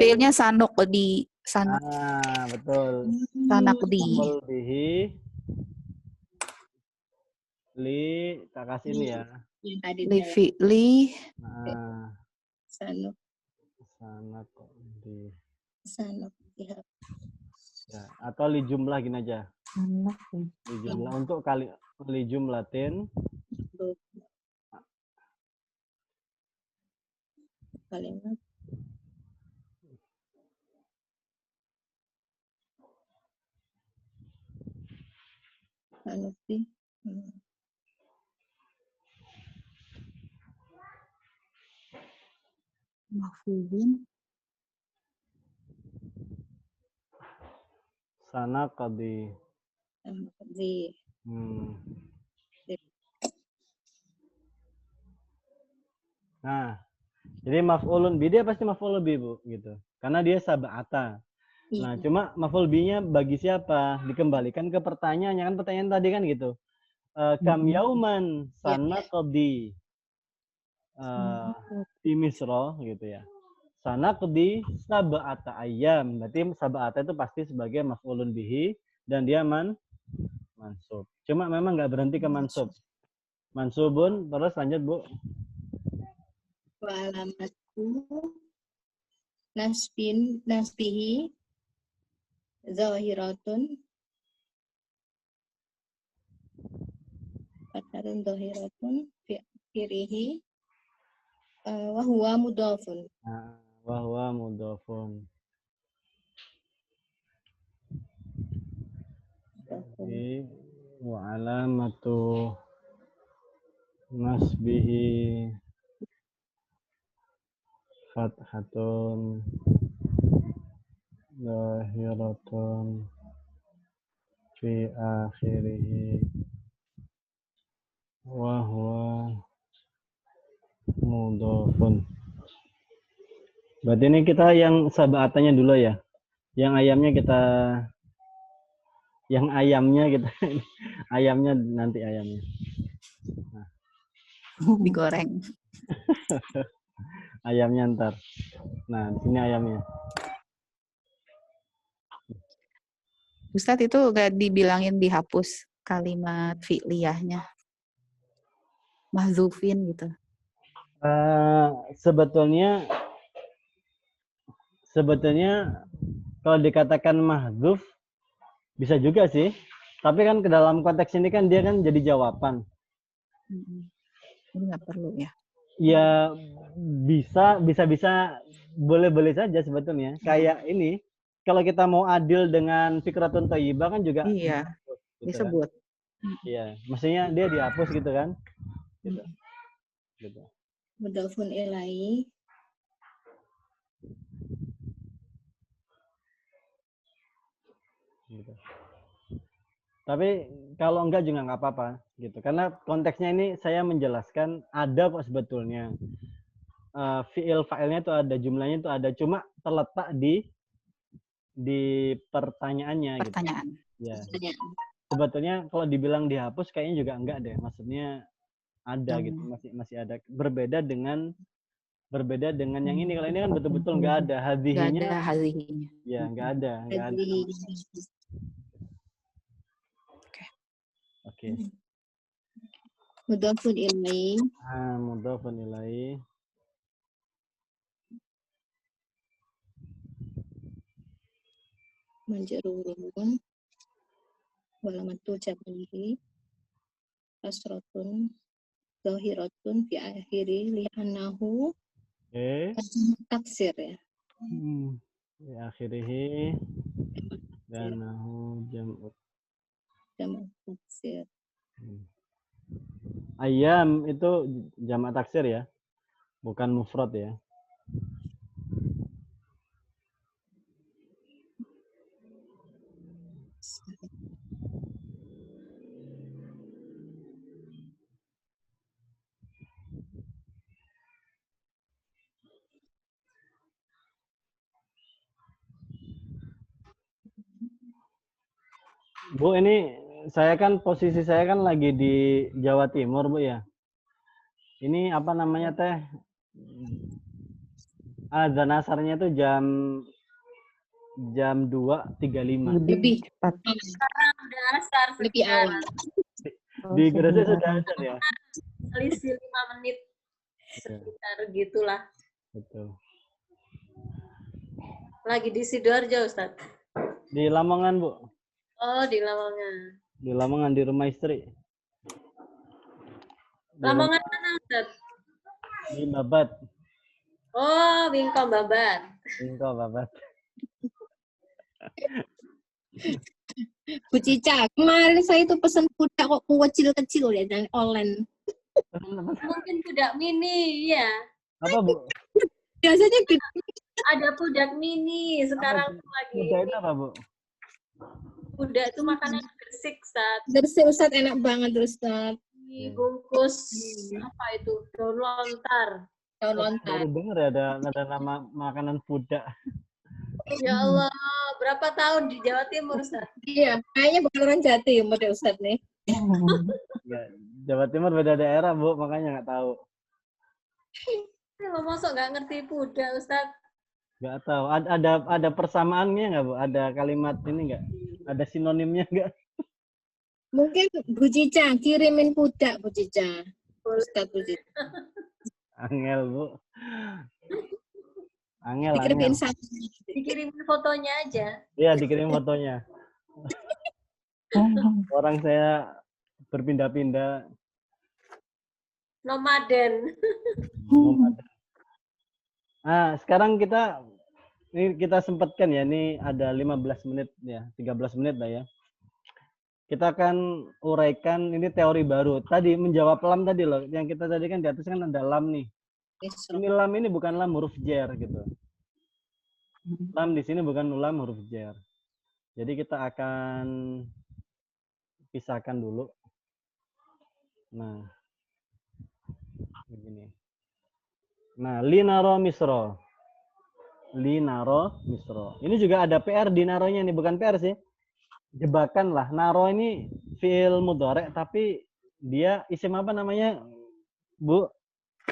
Fiilnya sanuk di sanuk.
Betul.
Sanak di.
Maf'ul bihi. Li, tak kasih ini ya.
yang tadi
Li fi'li.
sanuk
di.
ya.
Ya, atau li jumlah gini aja. Li jumlah untuk li jumlatin.
Kalimat sanuk di.
Maf'ulun.
Sana qadi.
Di.
Nah, Jadi maf'ulun bi dia pasti maf'ul bi, Bu, gitu. Karena dia sab'ata. Nah,
Iya.
cuma maf'ul bi-nya bagi siapa? Dikembalikan ke pertanyaannya, kan pertanyaan tadi kan gitu. Kam yauman
Iya.
sanaqdi di Misra gitu ya. Sanaqdi sab'ata ayyam. Berarti sab'ata itu pasti sebagai maf'ulun bihi dan dia mansub. Cuma memang nggak berhenti ke mansub. Mansubun, terus lanjut, Bu.
Wa alamatu nasbihi zahiratun fatarun zahiratun fi akhirih wa huwa mudhafun.
Nah, wa huwa mudhafun. Jadi wa alamatu nasbihi fathatun zahiratun fi akhirih wa huwa mudhafun. Berarti ini kita yang sab'atanya dulu ya. Yang ayamnya kita ayamnya nanti ayamnya.
Digoreng.
Ayamnya ntar. Nah, di sini ayamnya.
Ustadz itu gak dibilangin dihapus kalimat fi'liyahnya. Mahzufin gitu.
Sebetulnya kalau dikatakan mahdzuf bisa juga sih. Tapi kan ke dalam konteks ini kan dia kan jadi jawaban.
Ini nggak perlu ya.
Ya bisa boleh saja sebetulnya. Kayak ini kalau kita mau adil dengan fikratun thayyibah kan juga
Iya,
gitu
disebut.
Kan? Iya, maksudnya dia dihapus gitu kan? Gitu.
Mudhafun ilaihi
Gitu. Tapi kalau enggak juga nggak apa-apa gitu. Karena konteksnya ini saya menjelaskan ada kok sebetulnya. Fi'il fa'ilnya itu ada, jumlahnya itu ada, cuma terletak di pertanyaannya
Pertanyaan.
gitu. Ya. Sebetulnya kalau dibilang dihapus kayaknya juga enggak deh. Maksudnya ada gitu, masih ada. Berbeda dengan yang ini. Kalau ini kan betul-betul enggak ada hadhihinya.
Enggak ada hadhihinya.
Ya, enggak ada. Oke.
mudhafun ilaihi
Mudhafun ilaihi.
Manjururun walamatu jabalihi kasratun zahiratun fi akhiri li'annahu taksir ya.
Fi akhirih dan jam'u
taksir.
Ayam itu jamak taksir ya, bukan mufrad ya. Bu, ini posisi saya kan lagi di Jawa Timur, Bu ya. Ini apa namanya teh? Azan asarnya itu jam 2.35.
Lebih
cepat.
Sekarang udah asar
lebih awal.
Di Gresik sudah azan ya.
selisih 5 menit sekitar gitulah.
Betul.
Lagi di Sidoarjo, Ustaz.
Di Lamongan, Bu.
Oh, di Lamongan.
Di Lamongan di rumah istri.
Lamongan mana, Ustaz?
Di Babat.
Oh, Bingkong Babat.
Bingkong Babat.
Bu Cica, kemarin saya itu pesan pudak kok kecil-kecil ya dan online.
Mungkin pudak mini, ya.
Apa, Bu?
Biasanya
Ada pudak mini sekarang lagi.
Pudak itu apa, Bu?
Pudak itu makanan Gresik, Ustaz.
Gresik Ustaz enak banget Ustaz.
Dibungkus apa itu? Daun lontar.
Daun lontar.
Baru dengar ya ada nama makanan pudak.
Ya Allah, berapa tahun di Jawa Timur, Ustaz?
Iya, kayaknya bukan orang Jawa Timur deh Ustadz nih.
Ya, Jawa Timur beda daerah, Bu, makanya nggak tahu.
Kalau masuk nggak ngerti puda, Ustaz.
Nggak tahu. Ada persamaannya nggak, Bu? Ada kalimat ini nggak? Ada sinonimnya nggak?
Mungkin Bu Cica kirimin pudak Bu Cica. Ustadz Bu Cica.
Angel, Bu. Angel.
Dikirimin satu.
Dikirimin fotonya aja.
Iya, dikirim fotonya. Orang saya berpindah-pindah.
Nomaden.
Sekarang kita sempatkan ya, ini ada 15 menit ya, 13 menit lah ya. Kita akan uraikan ini teori baru. Tadi menjawab lam tadi loh, yang kita tadi kan di atas kan ada lam nih. Ini lam ini bukan lam huruf jar gitu. Lam di sini bukan lam huruf jar. Jadi kita akan pisahkan dulu. Nah, begini. Nah, linaro misro. Linaro misro. Ini juga ada PR di naronya nih, bukan PR sih. Jebakan lah. Naro ini fi'il mudhari tapi dia isim apa namanya, Bu?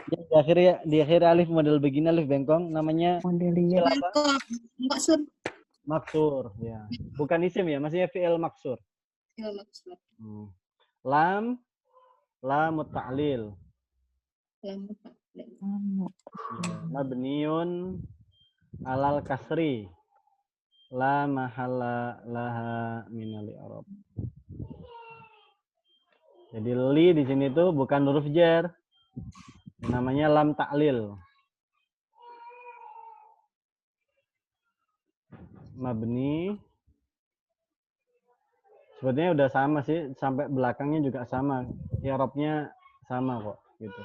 Yang di akhir alif model begini, alif bengkong, namanya
Modelia.
fi'il apa?
Maksud.
Maksur, ya. Bukan isim ya, maksudnya fi'il maksur.
Maksud.
Lam ta'lil.
Lam.
Ya, mabniun alal kasri. La mahalla laha minal i'rab. Jadi li di sini tuh bukan huruf jar. Namanya lam ta'lil. Mabni. Sebetulnya udah sama sih, sampai belakangnya juga sama. I'rabnya sama kok, gitu.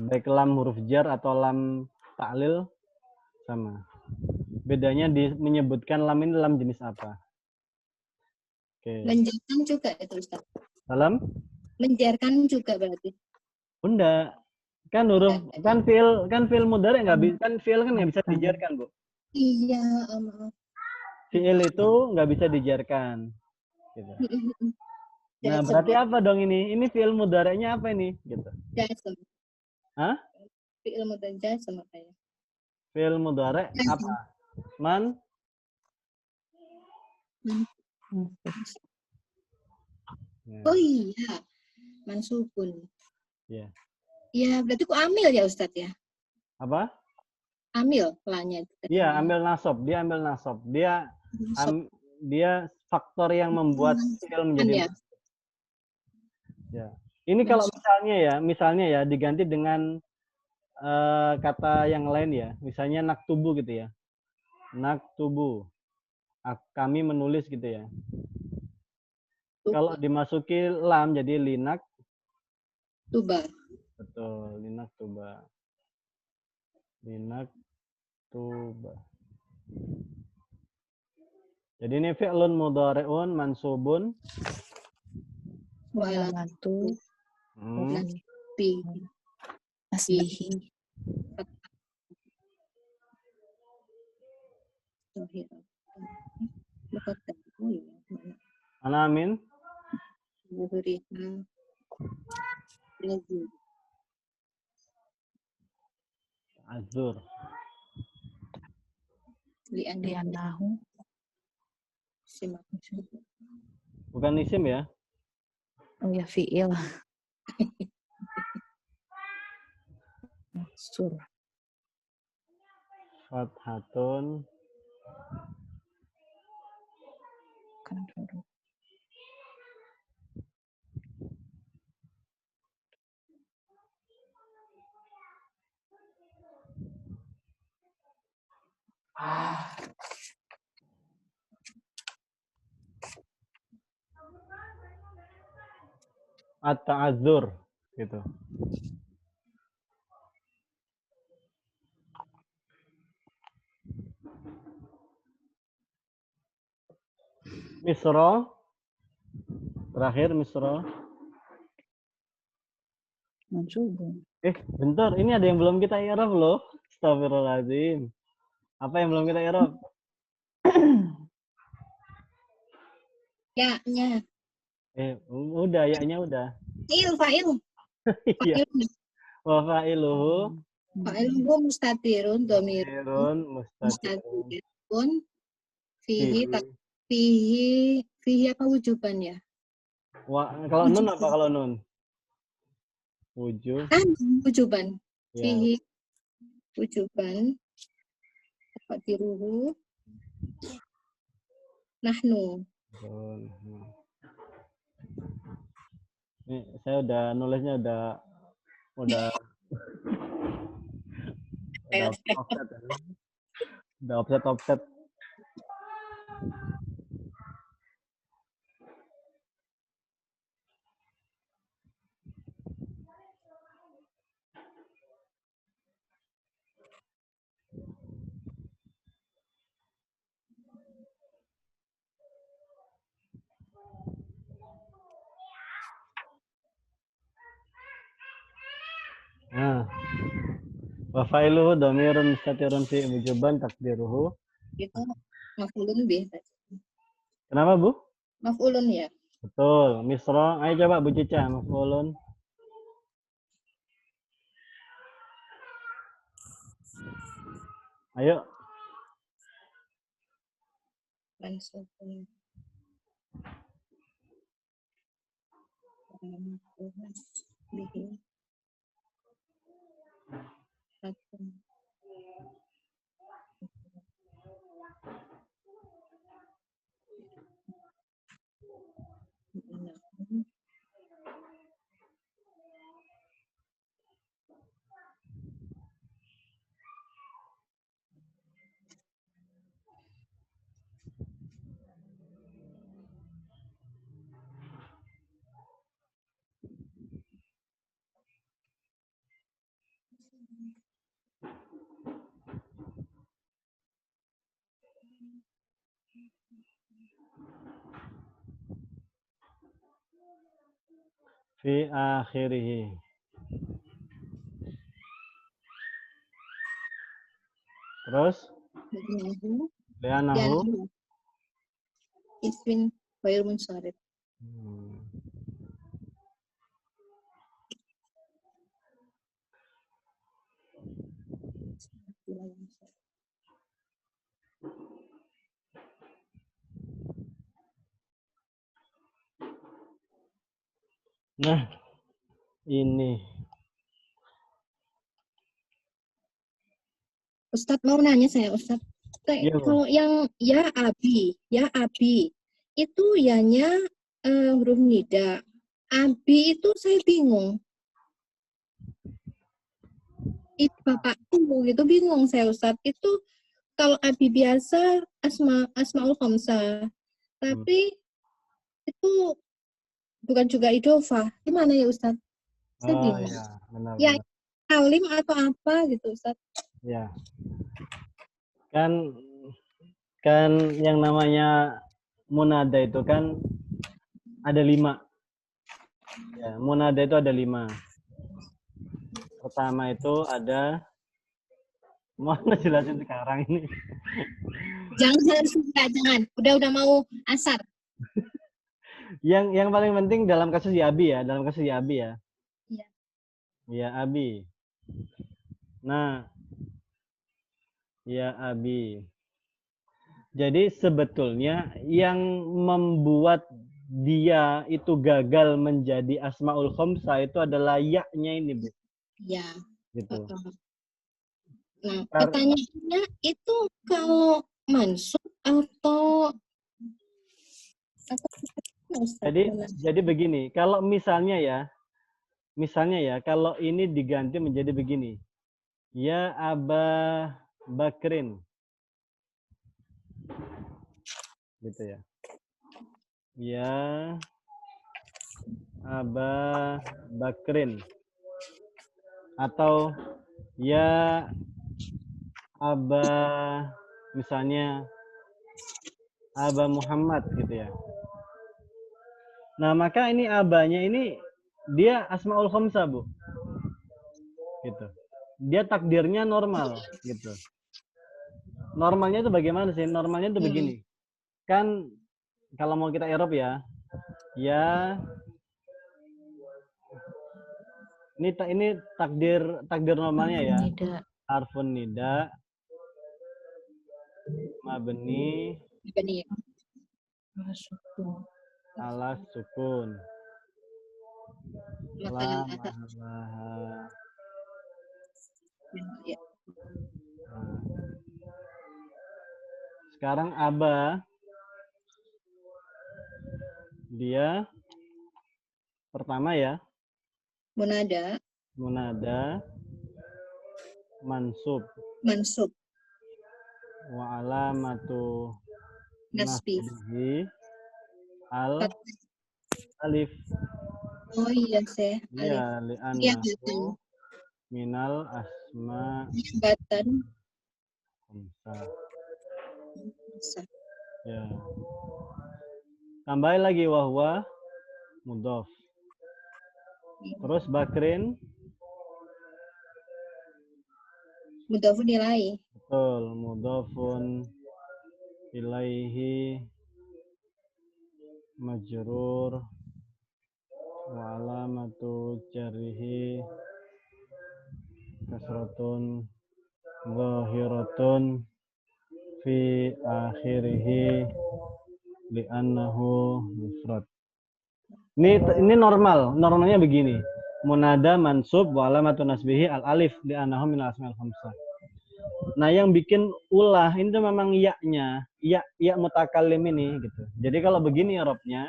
Baik lam huruf jar atau lam ta'lil sama. Bedanya menyebutkan lam ini lam jenis apa. Oke.
Menjarkan juga itu Ustaz.
Salam?
Menjarkan juga berarti.
Bunda, kan huruf kan fi'il mudhari nggak bisa, kan fi'il kan nggak bisa dijarkan, Bu.
Iya, maaf.
Fi'il itu nggak bisa dijarkan. Gitu. Nah, berarti apa dong ini? Ini fi'il mudhari'nya apa ini? Gitu.
Jasem.
Hah?
Fi'il mudhari jasem makanya.
Fi'il mudhari' apa? Man? Ya.
Oh iya, mansubun.
Ya.
Iya, berarti kok amil ya Ustadz ya?
Apa?
Amil lanya itu.
Iya, ambil nasab. Dia ambil nasab. Dia faktor yang membuat fi'il menjadi nasab. Ya. Ini kalau misalnya ya diganti dengan kata yang lain ya. Misalnya naktubu gitu ya. Naktubu. Kami menulis gitu ya. Kalau dimasuki lam jadi linak
tuba.
Betul, linak tuba. Linak tuba. Jadi ini fi'lun mudhari'un mansubun
Walamatu
Bi.
asbihi.
Anamin. Azur.
Li'annahu.
Bukan isim ya?
Oh ya, fi'il. Sur.
Fathatun.
Kan dulu.
At-ta'adzur gitu. Misra. Terakhir misra.
Mansubun.
Bentar, ini ada yang belum kita i'rab loh. Astagfirullahaladzim. Apa yang belum kita i'rab?
Ya-nya.
Udah, ya-nya udah.
Fa'il.
Iya.
Fa'il.
Wa fa'iluhu
Fa'ilhu mustatirun domir.
dhamirun mustatirun
Mustatirun. Fihi.
fihi.
Fihi apa wujuban ya?
Kalau nun apa kalau nun? Wujub.
Kan wujuban.
Ya.
Fihi wujuban. Fa'tiruhu. Nahnu.
Betul. Ini saya udah nulisnya udah offset. Udah offset. Nah, wa fa'iluhu dhamirun mustatirun fi wujuban takdiruhu.
Itu maf'ulun bih.
Kenapa, Bu?
Maf'ulun ya.
Betul. Misra. Ayo coba Bu Cica, maf'ulun. Ayo.
Mansubun. Bihi.
Fi akhirih. Terus li'annahu
Ismin ghair munsharif.
Nah, ini.
Ustadz mau nanya saya, Ustadz.
Iya, Bu.
Kalau yang ya abi, itu yanya huruf nida. Abi itu saya bingung. Itu bapakku gitu bingung saya, Ustadz. Itu kalau abi biasa asmaul khamsah. Tapi itu bukan juga idofah. Gimana ya, Ustadz? Saya bingung.
Ya, benar.
Ya, alim atau apa gitu, Ustadz?
Ya. Kan yang namanya munada itu kan ada 5. Ya, munada itu ada 5. Pertama itu ada, mau jelasin sekarang ini.
Jangan. Udah mau asar.
Yang paling penting dalam kasus ya Abi ya,
Iya.
Ya Abi. Nah, ya Abi. Jadi sebetulnya yang membuat dia itu gagal menjadi asmaul khamsah itu adalah ya-nya ini, Bu.
Iya.
Gitu.
Nah, pertanyaannya itu kalau mansub atau
jadi begini, kalau misalnya ya, kalau ini diganti menjadi begini. Ya Aba Bakrin. Gitu ya. Ya Aba Bakrin. Atau ya Aba, misalnya Aba Muhammad gitu ya. Nah, maka ini abanya ini dia asmaul khamsah, Bu. gitu. Dia takdirnya normal gitu. Normalnya itu bagaimana sih? Normalnya itu begini. Kan kalau mau kita Eropa ya, ya ini takdir normalnya ya.
Tidak.
Harfun nida, mabni,
Benih.
ala sukun. La
Makanan ada.
mahallaha.
Ya.
Nah. Sekarang aba dia pertama ya,
Munada,
munada mansub
mansub,
wa alamatu
nasbi.
nasbihi al alif.
Oh iya sih. Alif.
Ya
Iya,
li'annahu minal asma
Batan.
khamsah.
Bisa.
Ya. Tambahin lagi wahwa mudhof. Terus bakrin,
Mudhafun ilaihi.
betul, mudhofun ilaihi majrur wa alamatu jarrihi kasratun zahiratun fi akhirih li'annahu mufrad. Ini normalnya begini. Munada mansub wa alamatun nasbihi al alif li'annahu min al asmaul khamsah. Nah, yang bikin ulah ini tuh memang ya-nya, ya mutakallim ini gitu. Jadi kalau begini i'rabnya,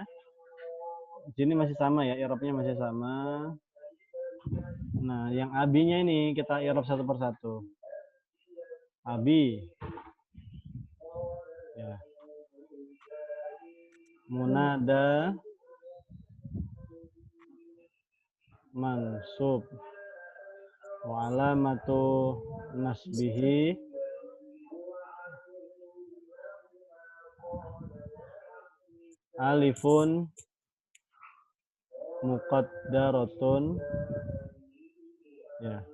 sini masih sama ya, i'rabnya masih sama. Nah, yang abinya ini kita i'rab satu persatu. Abi. Ya. Munada mansub wa alamatu nasbihi alifun muqaddaratun. Ya.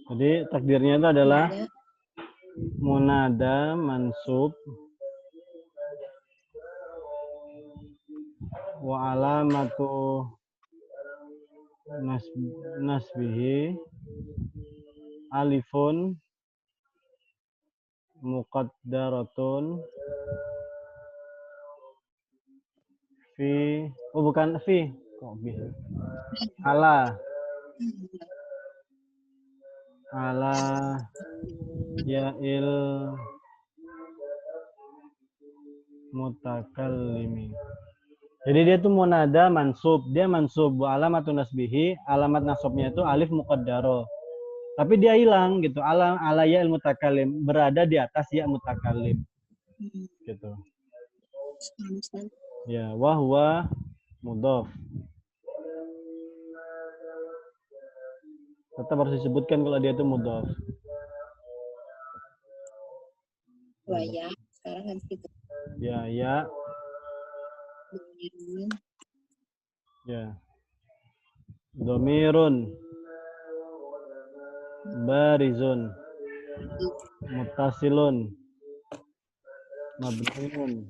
Jadi takdirnya itu adalah munada mansub wa alamatu nasbihi alifun muqaddaratun fi, oh bukan fi, kok bi, ala ya'il mutakallimi. Jadi dia tuh munada mansub, dia mansub wa alamatun nasbihi, alamat nasabnya itu alif muqaddaro. Tapi dia hilang gitu, ala ya'il mutakallim, berada di atas ya mutakallim. Gitu. Ya, wa huwa mudhof. Tetap harus disebutkan kalau dia itu mudhof.
Wah ya, sekarang kan gitu.
Ya. Ya. Domirun barizun muttasilun mabniun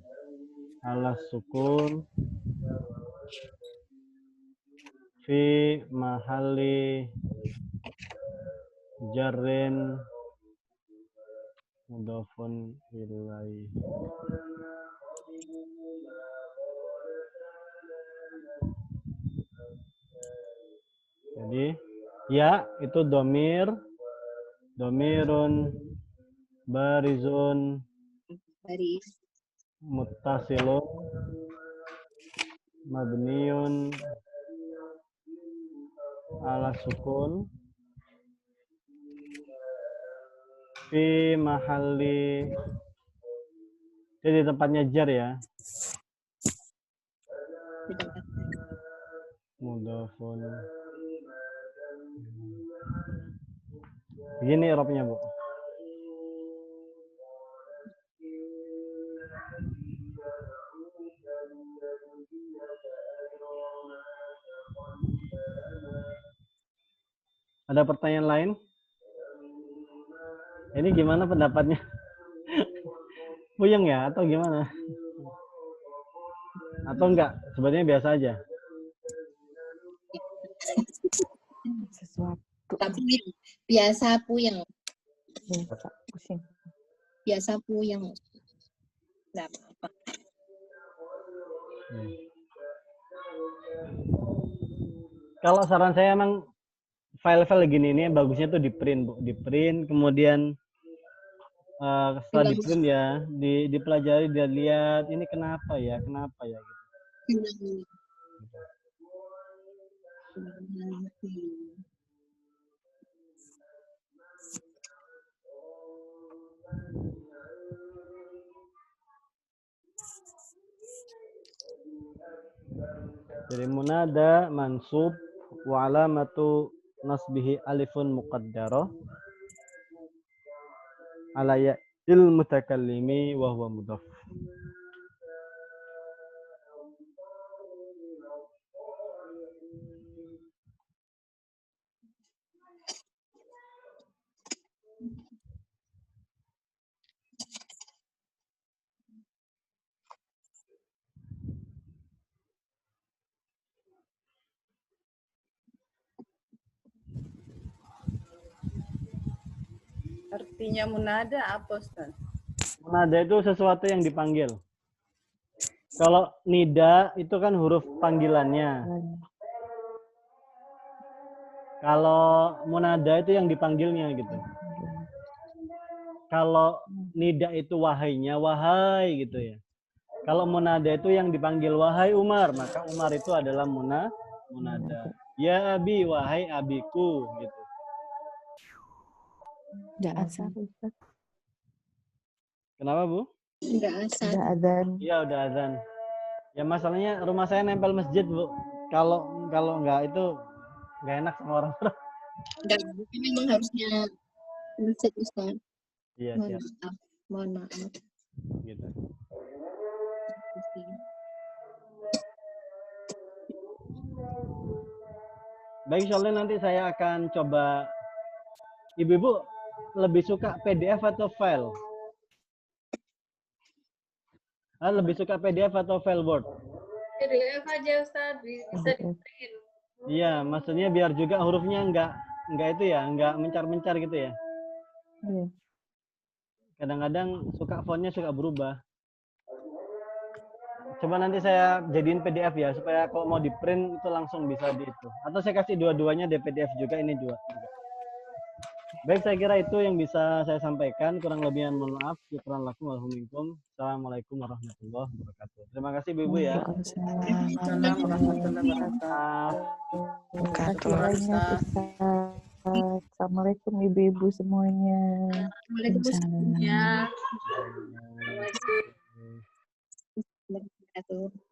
ala sukun fi mahalli jarrin mudhafun ilaihi. Jadi ya itu domirun barizun
Baris.
muttasilun mabniun ala sukun fi mahalli, jadi tempatnya jar ya, mudhafun. Begini Eropnya, Bu. Ada pertanyaan lain? Ini gimana pendapatnya? Puyeng ya atau gimana? Atau enggak? Sebenarnya biasa aja.
Sesuatu
Tapi biasa puyeng.
pusing.
Biasa puyeng. Nggak apa-apa.
Kalau saran saya emang file-file gini ini bagusnya tuh di print, Bu. Di print, kemudian setelah di print ya dipelajari, dia lihat ini kenapa ya gitu. Jadi munada mansub wa alamatu nasbihi alifun muqaddarah ala ya'il mutakallimi wa huwa mudhaf.
Artinya munada apa, Ustaz?
Munada itu sesuatu yang dipanggil. Kalau nida itu kan huruf panggilannya. Kalau munada itu yang dipanggilnya gitu. Kalau nida itu wahainya, wahai gitu ya. Kalau munada itu yang dipanggil, wahai Umar, maka Umar itu adalah munada. Ya abi, wahai abiku gitu.
Udah asar, Ustaz.
Kenapa, Bu?
Nggak asal.
Udah azan.
Iya, udah azan. Ya masalahnya rumah saya nempel masjid, Bu. Kalau enggak itu enggak enak sama orang.
Nggak, memang harusnya masjid, Ustaz.
Iya,
Mohon
siap.
maaf. Mohon maaf.
Gitu. Baik, soalnya nanti saya akan coba. Ibu-ibu lebih suka PDF atau file? Lebih suka PDF atau file Word?
PDF aja Ustaz, bisa di print.
Iya, maksudnya biar juga hurufnya enggak itu ya, enggak mencar-mencar gitu ya.
Iya.
Kadang-kadang suka fontnya suka berubah. Coba nanti saya jadiin PDF ya, supaya kalau mau di print itu langsung bisa di itu. Atau saya kasih dua-duanya di PDF juga, ini dua. Baik, saya kira itu yang bisa saya sampaikan. Kurang lebihnya mohon maaf. Syukran lakum walhamdulillah. Assalamualaikum warahmatullahi wabarakatuh. Terima kasih Bu Ibu ya.
Waalaikumsalam warahmatullahi wabarakatuh.
Terima kasih banyak, Ustaz. Assalamualaikum ibu-ibu semuanya.
Waalaikumsalam.
Ya.
Assalamualaikum.
Wabarakatuh.